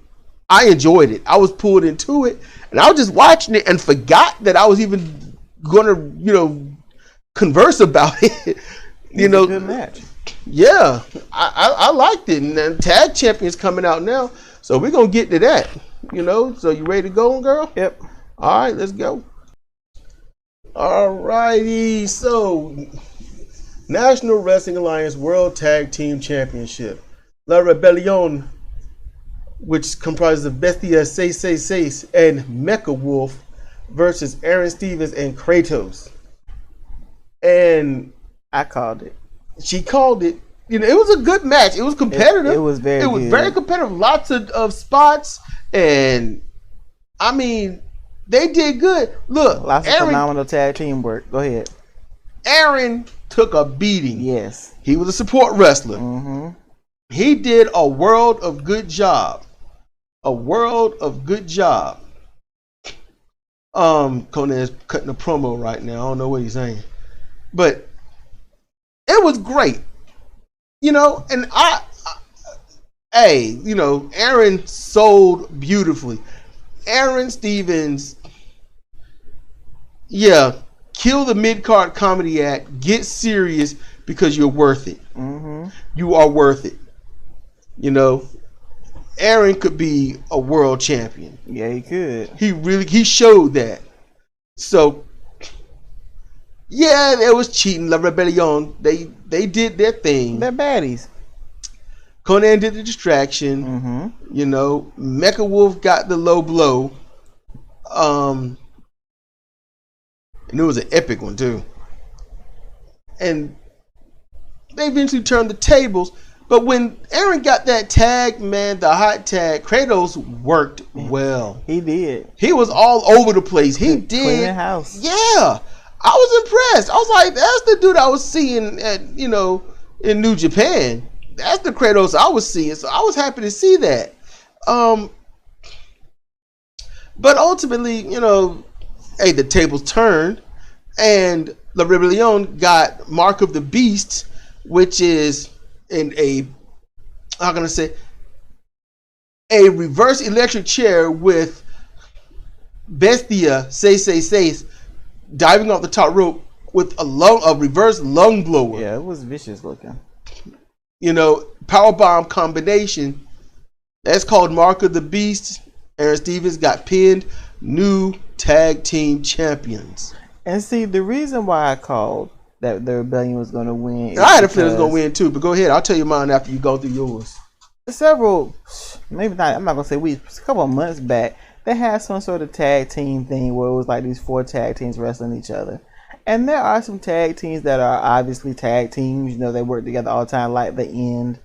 I enjoyed it. I was pulled into it, and I was just watching it and forgot that I was even going to, you know, converse about it. You know, a good match. Yeah, I liked it, and then tag champions coming out now. So we're going to get to that, you know. So you ready to go, girl? Yep. All right, let's go. All righty. So, National Wrestling Alliance World Tag Team Championship. La Rebellion, which comprises of Bestia 666 and Mecha Wolf versus Aaron Stevens and Kratos. And I called it. She called it. You know, it was a good match. It was competitive. It was very competitive. Lots of spots, and I mean, they did good. Look, lots of phenomenal tag team work. Go ahead. Aaron took a beating. Yes, he was a support wrestler. He did a world of good job. Conan's cutting a promo right now. I don't know what he's saying, but it was great. You know, and you know, Aaron sold beautifully. Aaron Stevens, kill the mid-card comedy act. Get serious because you're worth it. You are worth it. You know, Aaron could be a world champion. Yeah, he could. He showed that. So, yeah, there was cheating. La Rebellion, they did their thing. They're baddies. Conan did the distraction. You know, Mecha Wolf got the low blow. And it was an epic one too. And they eventually turned the tables. But when Aaron got that tag, man, the hot tag, Kratos worked well. He did. He was all over the place. He did. Cleaning house. Yeah. I was impressed. I was like, that's the dude I was seeing at, you know, in New Japan. That's the Kratos I was seeing. So I was happy to see that. But ultimately, you know, hey, the tables turned, and La Rebellion got Mark of the Beast, which is in a reverse electric chair with Bestia 666 diving off the top rope with a reverse lung blower. Yeah, it was vicious looking. You know, powerbomb combination. That's called Mark of the Beast. Aaron Stevens got pinned. New tag team champions. And see, the reason why I called that the Rebellion was going to win. I had a feeling it was going to win too, but go ahead. I'll tell you mine after you go through yours. Maybe not, I'm not going to say weeks, a couple of months back, they had some sort of tag team thing where it was like these 4 tag teams wrestling each other. And there are some tag teams that are obviously tag teams. You know, they work together all the time, like The End.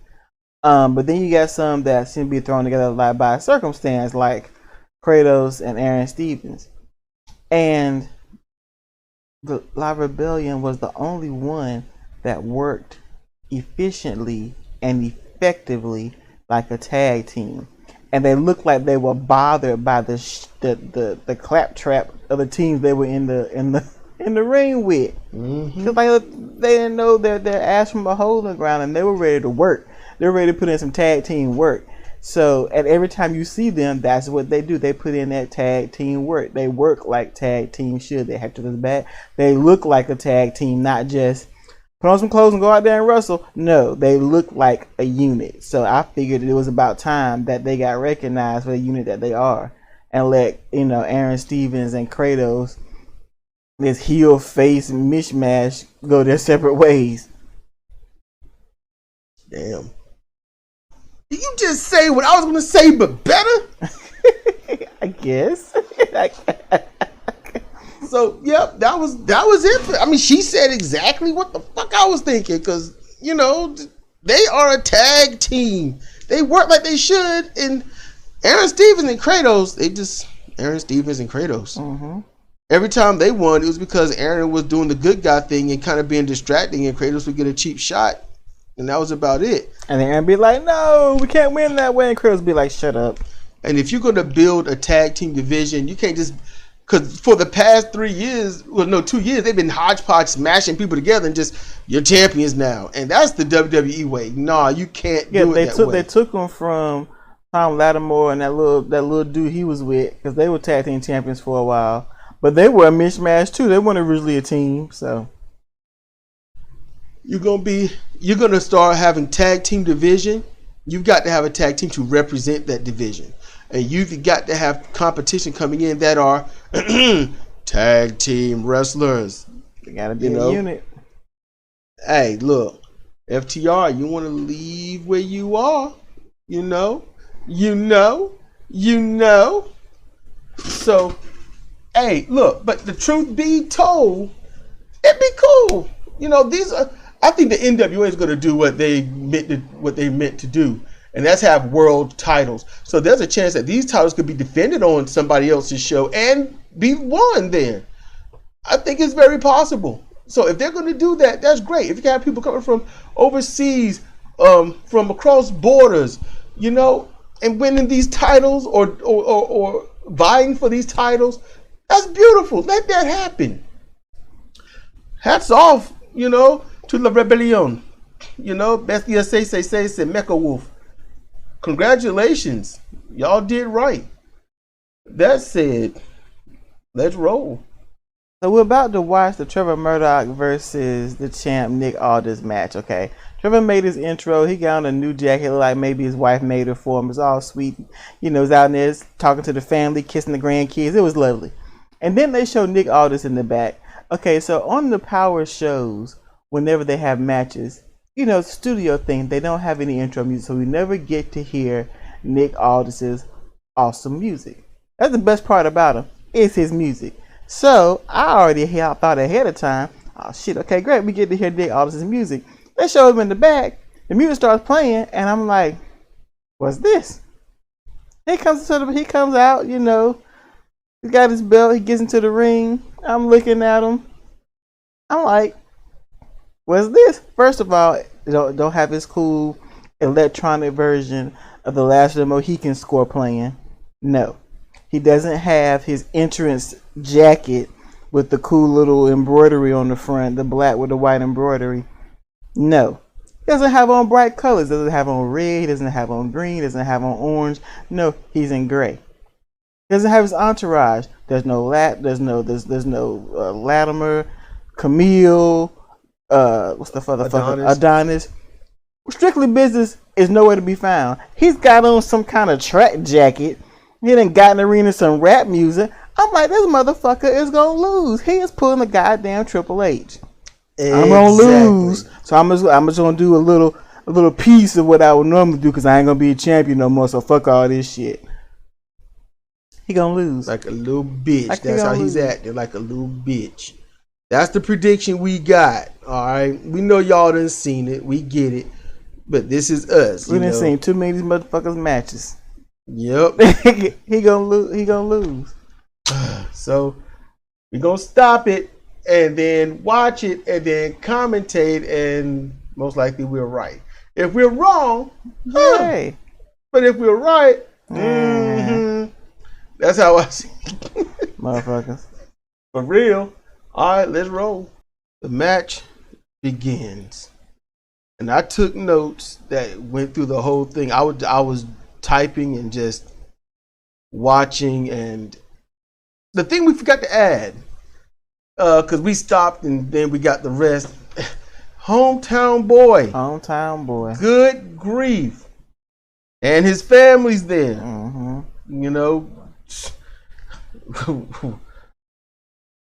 But then you got some that seem to be thrown together like by circumstance, like Kratos and Aaron Stevens. And the La Rebellion was the only one that worked efficiently and effectively like a tag team, and they looked like they were bothered by the claptrap of the teams they were in the ring with. Mm-hmm. Like they didn't know their ass from a hole in the ground, and they were ready to work. They were ready to put in some tag team work. So, and every time you see them, that's what they do. They put in that tag team work. They work like tag team should. They have each other's back. They look like a tag team, not just put on some clothes and go out there and wrestle. No, they look like a unit. So I figured it was about time that they got recognized for the unit that they are, and let Aaron Stevens and Kratos, this heel face mishmash, go their separate ways. Damn. Did you just say what I was going to say, but better? I guess. So, yep, that was it. I mean, she said exactly what the fuck I was thinking, because, they are a tag team. They work like they should, and Aaron Stevens and Kratos, Aaron Stevens and Kratos. Mm-hmm. Every time they won, it was because Aaron was doing the good guy thing and kind of being distracting, and Kratos would get a cheap shot. And that was about it. And then Aaron be like, no, we can't win that way. And Kratos be like, shut up. And if you're going to build a tag team division, you can't just... Because for the past 2 years, they've been hodgepodge smashing people together and just, you're champions now. And that's the WWE way. Nah, you can't do it that way. They took them from Tom Lattimore and that little dude he was with, because they were tag team champions for a while. But they were a mishmash too. They weren't originally a team, so... You're gonna start having tag team division. You've got to have a tag team to represent that division, and you've got to have competition coming in that are tag team wrestlers. They gotta be a unit. Hey, look, FTR, you want to leave where you are? So, hey, look, but the truth be told, it'd be cool. I think the NWA is going to do what they meant to do, and that's have world titles. So there's a chance that these titles could be defended on somebody else's show and be won there. I think it's very possible. So if they're going to do that, that's great. If you can have people coming from overseas, from across borders, and winning these titles or vying for these titles, that's beautiful. Let that happen. Hats off, to La Rebellion. Bestia say Mecha Wolf. Congratulations. Y'all did right. That said, let's roll. So we're about to watch the Trevor Murdoch versus the champ Nick Aldis match, okay? Trevor made his intro. He got on a new jacket, like maybe his wife made it for him. It was all sweet. He's out there talking to the family, kissing the grandkids. It was lovely. And then they show Nick Aldis in the back. Okay, so on the power shows, whenever they have matches, studio thing, they don't have any intro music, so we never get to hear Nick Aldis's awesome music. That's the best part about him, is his music. So I already thought ahead of time, oh shit, okay, great, we get to hear Nick Aldis's music. They show him in the back, the music starts playing, and I'm like, what's this? He comes out, he's got his belt, he gets into the ring. I'm looking at him. I'm like, what's this? First of all, don't have his cool electronic version of the Last of the Mohican score playing. No. He doesn't have his entrance jacket with the cool little embroidery on the front, the black with the white embroidery. No. He doesn't have on bright colors. Doesn't have on red. He doesn't have on green. Doesn't have on orange. No, he's in gray. He doesn't have his entourage. There's no Latimer, Camille, what's the fuck? Adonis. Strictly Business is nowhere to be found. He's got on some kind of track jacket. He done got in the arena some rap music. I'm like, this motherfucker is gonna lose. He is pulling the goddamn Triple H. Exactly. I'm gonna lose. So I'm just gonna do a little piece of what I would normally do, because I ain't gonna be a champion no more. So fuck all this shit. He gonna lose like a little bitch. That's how he's acting, like a little bitch. That's the prediction we got. All right, we know y'all done seen it. We get it, but this is us. We done seen too many of these motherfuckers matches. Yep. He gonna lose. He gonna lose. So we gonna stop it and then watch it and then commentate, and most likely we're right. If we're wrong, Yay. But if we're right, that's how I see it. Motherfuckers. For real. All right, let's roll. The match begins. And I took notes that went through the whole thing. I was typing and just watching. And the thing we forgot to add, because we stopped and then we got the rest. Hometown boy. Hometown boy. Good grief. And his family's there. Mm-hmm. You know.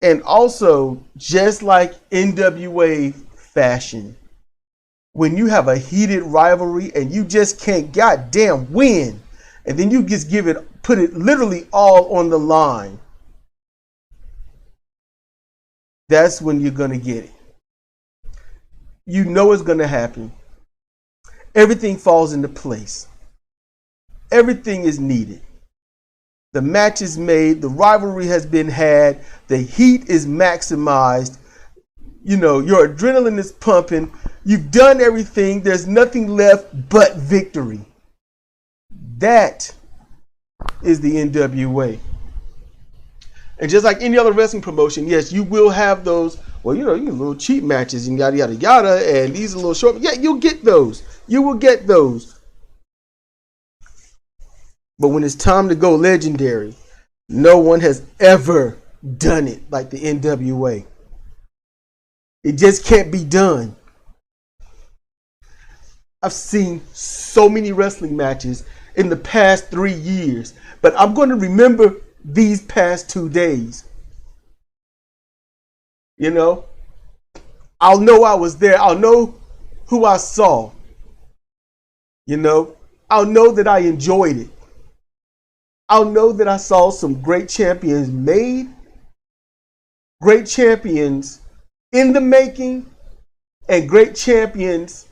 And also, just like NWA fashion, when you have a heated rivalry and you just can't goddamn win, and then you just put it literally all on the line, that's when you're gonna get it. You know it's gonna happen. Everything falls into place. Everything is needed. The match is made. The rivalry has been had. The heat is maximized. You know, your adrenaline is pumping. You've done everything. There's nothing left but victory. That is the NWA. And just like any other wrestling promotion, yes, you will have those, well, you know, you get little cheap matches and yada, yada, yada, and these are little short. Yeah, you'll get those. You will get those. But when it's time to go legendary, no one has ever done it like the NWA. It just can't be done. I've seen so many wrestling matches in the past 3 years, but I'm going to remember these past 2 days. You know, I'll know I was there. I'll know who I saw. You know, I'll know that I enjoyed it. I'll know that I saw some great champions made, great champions in the making, and great champions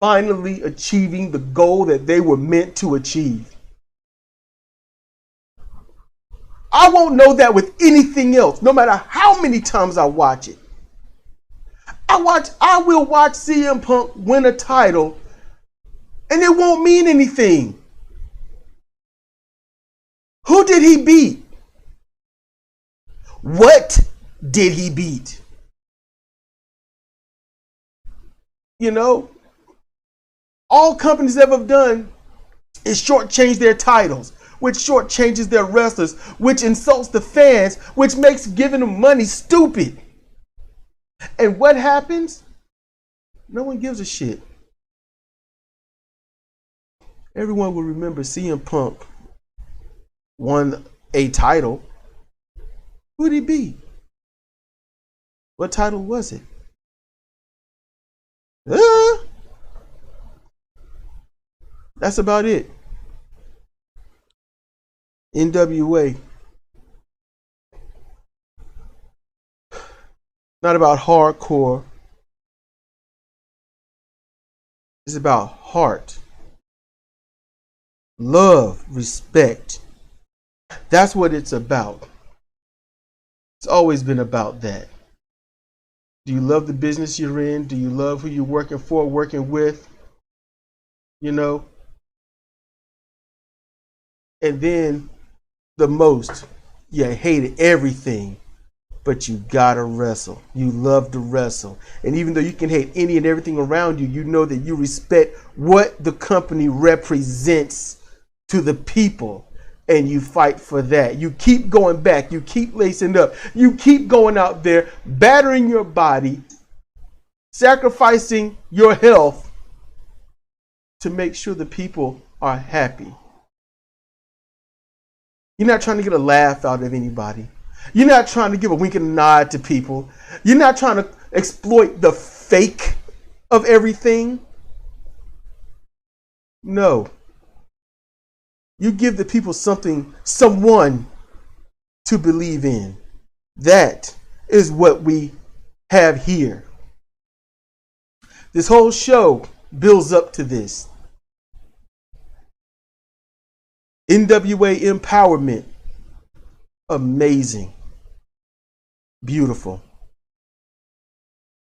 finally achieving the goal that they were meant to achieve. I won't know that with anything else, no matter how many times I watch it. I will watch CM Punk win a title, and it won't mean anything. Who did he beat? What did he beat? You know, all companies ever have done is shortchange their titles, which shortchanges their wrestlers, which insults the fans, which makes giving them money stupid. And what happens? No one gives a shit. Everyone will remember CM Punk won a title. Who did he beat? What title was it? That's about it. NWA. Not about hardcore. It's about heart. Love, respect. That's what it's about. It's always been about that. Do you love the business you're in? Do you love who you're working for, working with? You know? And then the most, you hated everything, but you gotta wrestle. You love to wrestle. And even though you can hate any and everything around you, you know that you respect what the company represents to the people. And you fight for that. You keep going back. You keep lacing up. You keep going out there, battering your body, sacrificing your health to make sure the people are happy. You're not trying to get a laugh out of anybody. You're not trying to give a wink and a nod to people. You're not trying to exploit the fake of everything. No. You give the people someone to believe in. That is what we have here. This whole show builds up to this. NWA empowerment. Amazing. Beautiful.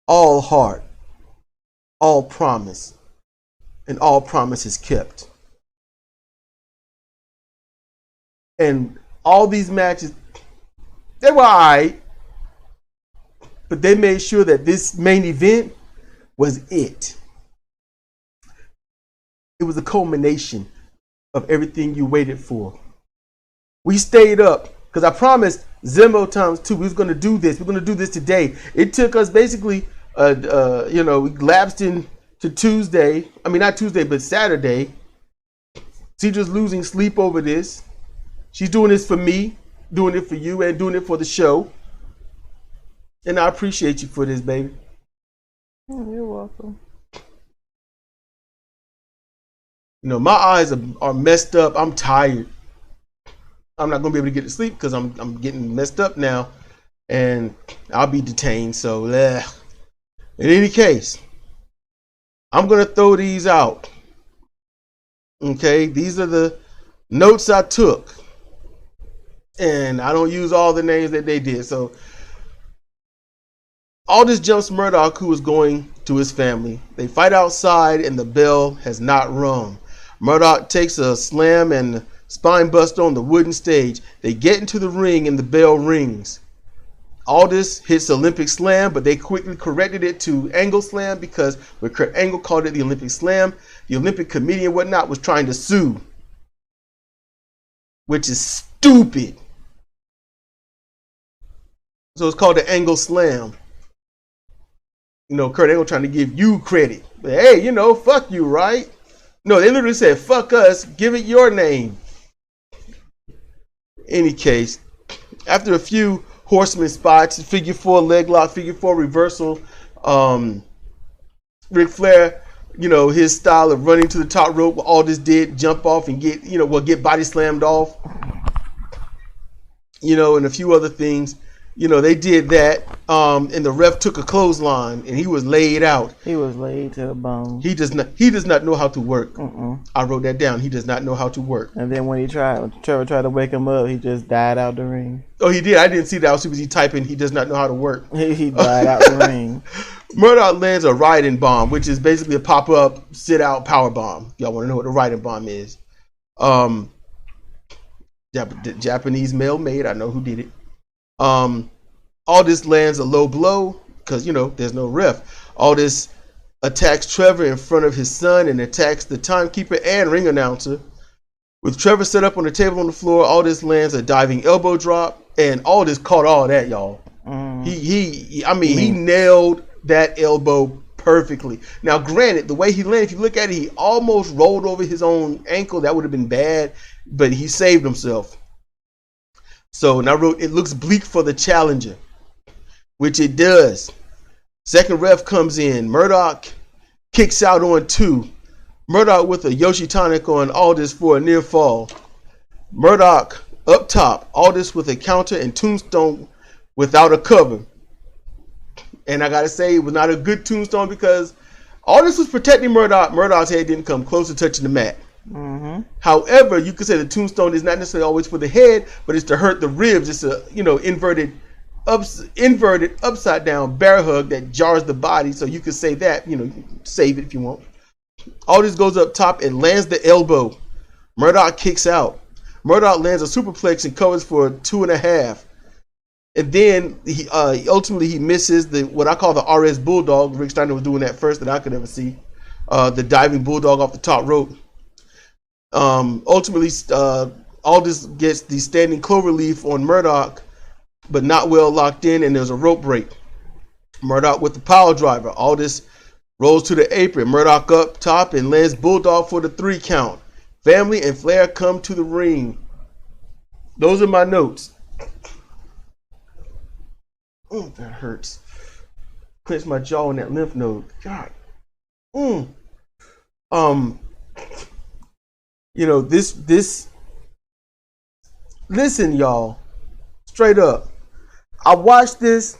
All heart. All promise. and all promises kept. And all these matches, they were alright, but they made sure that this main event was it. It was a culmination of everything you waited for. We stayed up because I promised Zemo times 2 we was going to do this. We're going to do this today. It took us basically, we lapsed into Tuesday. I mean, not Tuesday, but Saturday. Cedra's losing sleep over this. She's doing this for me, doing it for you, and doing it for the show. And I appreciate you for this, baby. You're welcome. You know, my eyes are messed up. I'm tired. I'm not going to be able to get to sleep because I'm getting messed up now. And I'll be detained. So, in any case, I'm going to throw these out. Okay? These are the notes I took. And I don't use all the names that they did. So, Aldous jumps Murdoch, who is going to his family. They fight outside and the bell has not rung. Murdoch takes a slam and spine buster on the wooden stage. They get into the ring and the bell rings. Aldous hits the Olympic slam, but they quickly corrected it to angle slam because when Kurt Angle called it the Olympic slam, the Olympic committee and whatnot was trying to sue, which is stupid. So it's called the angle slam. You know, Kurt Angle trying to give you credit. But hey, you know, fuck you, right? No, they literally said, fuck us, give it your name. Any case, after a few horseman spots, figure 4 leg lock, figure 4 reversal, Ric Flair, you know, his style of running to the top rope, what Aldous did, jump off and get, you know, get body slammed off. You know, and a few other things. You know, they did that, and the ref took a clothesline, and he was laid out. He was laid to the bone. He does not know how to work. I wrote that down. He does not know how to work. And then when Trevor tried to wake him up, he just died out the ring. Oh, he did. I didn't see that. I was too busy typing. He does not know how to work. He died out the ring. Murdoch lands a riding bomb, which is basically a pop-up, sit-out power bomb. Y'all want to know what a riding bomb is? Japanese male-made. I know who did it. Aldous lands a low blow because, you know, there's no ref. Aldous attacks Trevor in front of his son and attacks the timekeeper and ring announcer. With Trevor set up on the table on the floor, Aldous lands a diving elbow drop, and Aldous caught all that, y'all. He nailed that elbow perfectly. Now, granted, the way he landed, if you look at it, he almost rolled over his own ankle. That would have been bad, but he saved himself. So, and I wrote, it looks bleak for the challenger, which it does. Second ref comes in. Murdoch kicks out on 2. Murdoch with a Yoshi tonic on Aldous for a near fall. Murdoch up top. Aldous with a counter and tombstone without a cover. And I got to say, it was not a good tombstone because Aldous was protecting Murdoch. Murdoch's head didn't come close to touching the mat. However, you could say the tombstone is not necessarily always for the head, but it's to hurt the ribs. It's a, you know, inverted upside down bear hug that jars the body. So you could say that, you know, save it if you want. Aldous goes up top and lands the elbow. Murdoch kicks out. Murdoch lands a superplex and covers for 2.5. And then he ultimately misses the what I call the RS Bulldog. Rick Steiner was doing that first that I could ever see. The diving bulldog off the top rope. Ultimately, Aldous gets the standing cloverleaf on Murdoch, but not well locked in, and there's a rope break. Murdoch with the power driver. Aldous rolls to the apron. Murdoch up top and lands bulldog for the 3 count. Family and Flair come to the ring. Those are my notes. Oh, that hurts. Clench my jaw in that lymph node. God. You know, this listen, y'all, straight up. I watched this.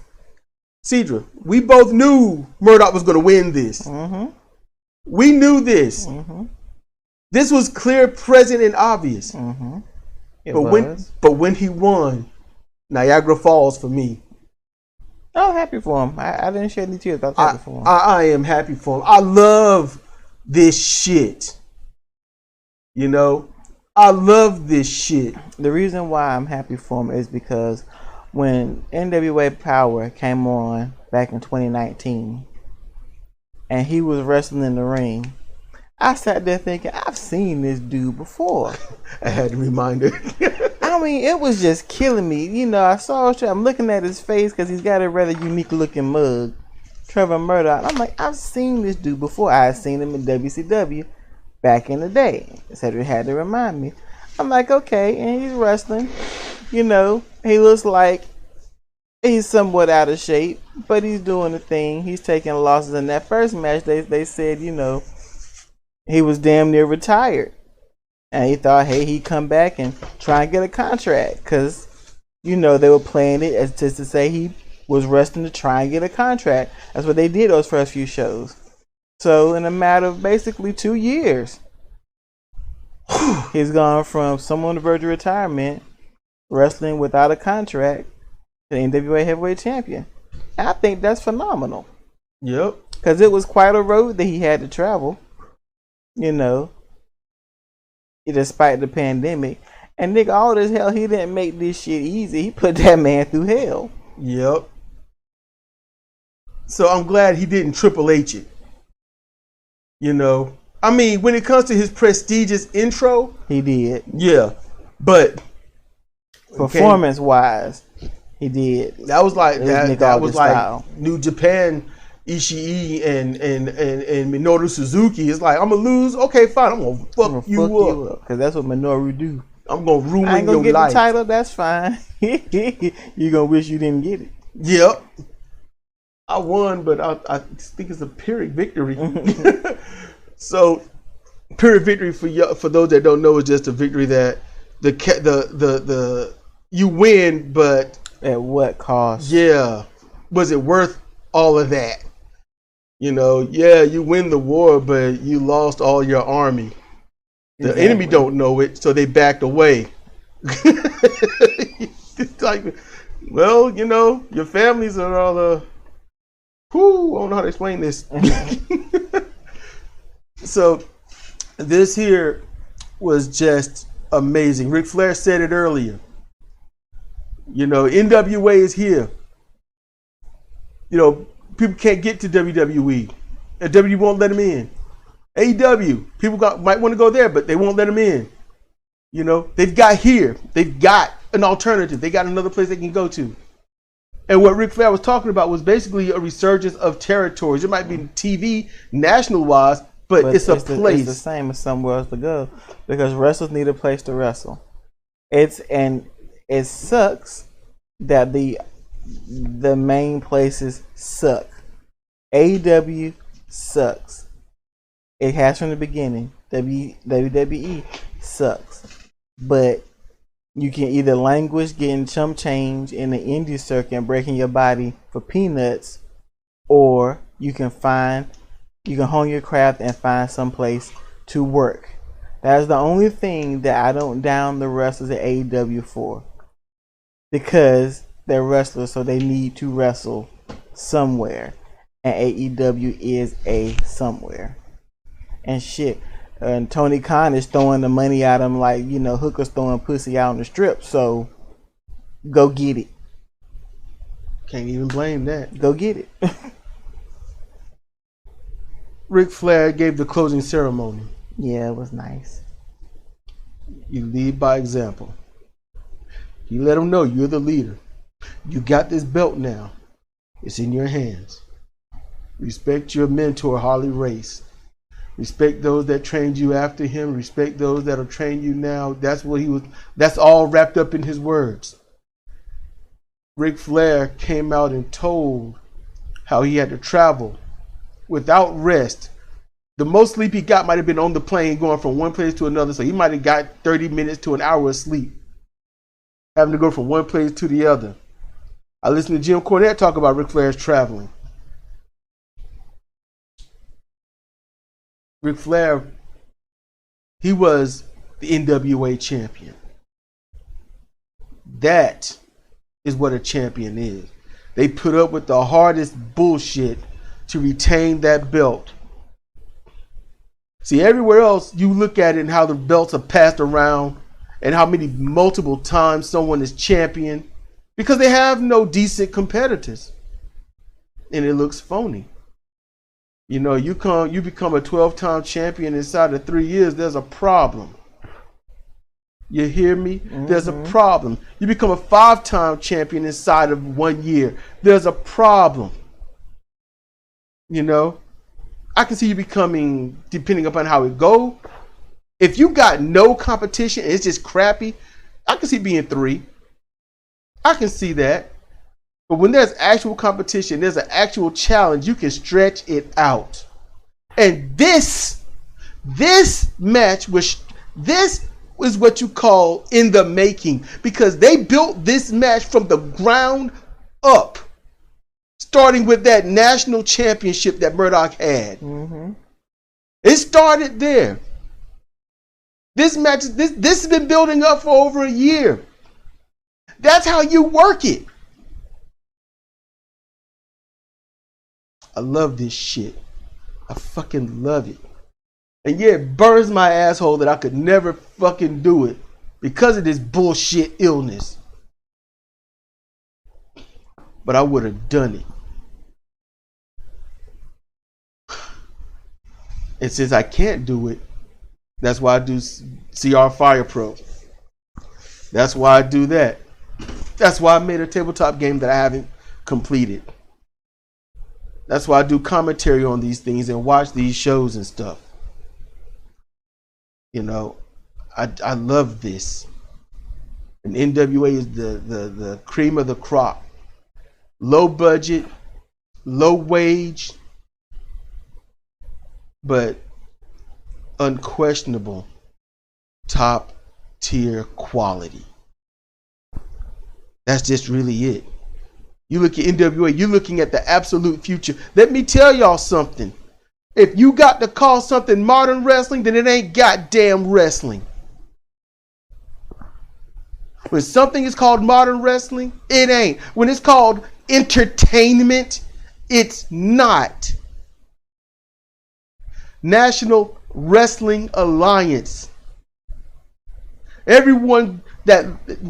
Cedra, we both knew Murdoch was going to win this. We knew this. This was clear, present, and obvious. But when he won, Niagara Falls for me. I'm happy for him. I didn't shed any tears. I was happy for him. I am happy for him. I love this shit. You know, I love this shit. The reason why I'm happy for him is because when NWA Power came on back in 2019 and he was wrestling in the ring, I sat there thinking, I've seen this dude before. I had to remind her. I mean, it was just killing me. You know, I'm looking at his face because he's got a rather unique looking mug. Trevor Murdoch. I'm like, I've seen this dude before. I had seen him in WCW back in the day. Cedric had to remind me. I'm like, okay, and he's wrestling. You know, he looks like he's somewhat out of shape, but he's doing the thing. He's taking losses. In that first match, they said, you know, he was damn near retired. And he thought, hey, he'd come back and try and get a contract. Because, you know, they were playing it as just to say he was wrestling to try and get a contract. That's what they did those first few shows. So in a matter of basically 2 years, he's gone from someone on the verge of retirement, wrestling without a contract, to the NWA Heavyweight Champion. And I think that's phenomenal. Yep. Because it was quite a road that he had to travel, you know, despite the pandemic. And nigga, all this hell, he didn't make this shit easy. He put that man through hell. Yep. So I'm glad he didn't Triple H it. You know, I mean, when it comes to his prestigious intro, he did. Yeah, but performance-wise, he did. That was like that was like style. New Japan, Ishii and Minoru Suzuki. It's like, I'm gonna lose. Okay, fine. I'm gonna fuck you up because that's what Minoru do. I'm gonna ruin your life. I ain't gonna get the title. That's fine. You gonna wish you didn't get it. Yep. I won, but I think it's a Pyrrhic victory. So, Pyrrhic victory for those that don't know is just a victory that the you win, but at what cost? Yeah, was it worth all of that? You know, yeah, you win the war, but you lost all your army. The enemy don't know it, so they backed away. It's like, well, you know, your families are all I don't know how to explain this. So this here was just amazing. Ric Flair said it earlier. You know, NWA is here. You know, people can't get to WWE. And WWE won't let them in. AEW, people might want to go there, but they won't let them in. You know, they've got here. They've got an alternative. They got another place they can go to. And what Ric Flair was talking about was basically a resurgence of territories. It might be TV, national-wise, but it's a place. It's the same as somewhere else to go because wrestlers need a place to wrestle. It sucks that the main places suck. AEW sucks. It has from the beginning. WWE sucks. But you can either languish getting chump change in the indie circuit and breaking your body for peanuts, or you can hone your craft and find some place to work. That's the only thing that I don't down the wrestlers at AEW for. Because they're wrestlers, so they need to wrestle somewhere. And AEW is a somewhere. And shit. And Tony Khan is throwing the money at him like, you know, hookers throwing pussy out on the strip. So, go get it. Can't even blame that. Go get it. Ric Flair gave the closing ceremony. Yeah, it was nice. You lead by example. You let them know you're the leader. You got this belt now. It's in your hands. Respect your mentor, Harley Race. Respect those that trained you after him. Respect those that are trained you now. That's all wrapped up in his words. Ric Flair came out and told how he had to travel without rest. The most sleep he got might have been on the plane going from one place to another. So he might have got 30 minutes to an hour of sleep, having to go from one place to the other. I listened to Jim Cornette talk about Ric Flair's traveling. Ric Flair, he was the NWA champion. That is what a champion is. They put up with the hardest bullshit to retain that belt. See, everywhere else, you look at it and how the belts are passed around and how many multiple times someone is champion because they have no decent competitors. And it looks phony. You know, you become a 12-time champion inside of 3 years, there's a problem. You hear me? Mm-hmm. There's a problem. You become a 5-time champion inside of 1 year, there's a problem. You know? I can see you becoming, depending upon how it go. If you got no competition, it's just crappy, I can see being 3. I can see that. But when there's actual competition, there's an actual challenge, you can stretch it out. And this match this is what you call in the making, because they built this match from the ground up. Starting with that national championship that Murdoch had. Mm-hmm. It started there. This match, this has been building up for over a year. That's how you work it. I love this shit. I fucking love it. And yeah, it burns my asshole that I could never fucking do it because of this bullshit illness. But I would have done it. And since I can't do it, that's why I do CR Fire Pro. That's why I do that. That's why I made a tabletop game that I haven't completed. That's why I do commentary on these things and watch these shows and stuff. You know, I love this. And NWA is the cream of the crop. Low budget, low wage, but unquestionable top tier quality. That's just really it. You look at NWA, you're looking at the absolute future. Let me tell y'all something. If you got to call something modern wrestling, then it ain't goddamn wrestling. When something is called modern wrestling, it ain't. When it's called entertainment, it's not. National Wrestling Alliance. Everyone that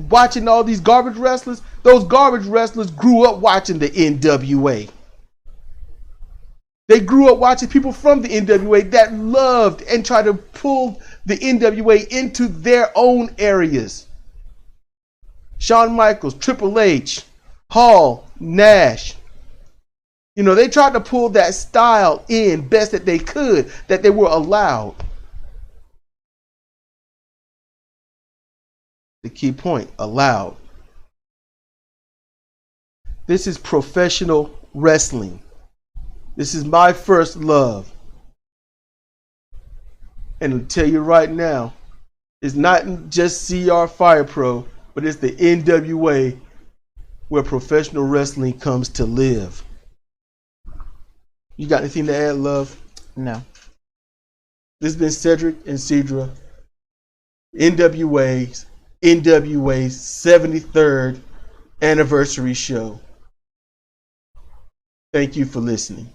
watching all these garbage wrestlers, those garbage wrestlers grew up watching the NWA. They grew up watching people from the NWA that loved and tried to pull the NWA into their own areas. Shawn Michaels, Triple H, Hall, Nash. You know, they tried to pull that style in best that they could, that they were allowed. The key point, allowed. This is professional wrestling. This is my first love. And I'll tell you right now, it's not just CR Fire Pro, but it's the NWA where professional wrestling comes to live. You got anything to add, love? No. This has been Cedric and Cedra, NWA's 73rd anniversary show. Thank you for listening.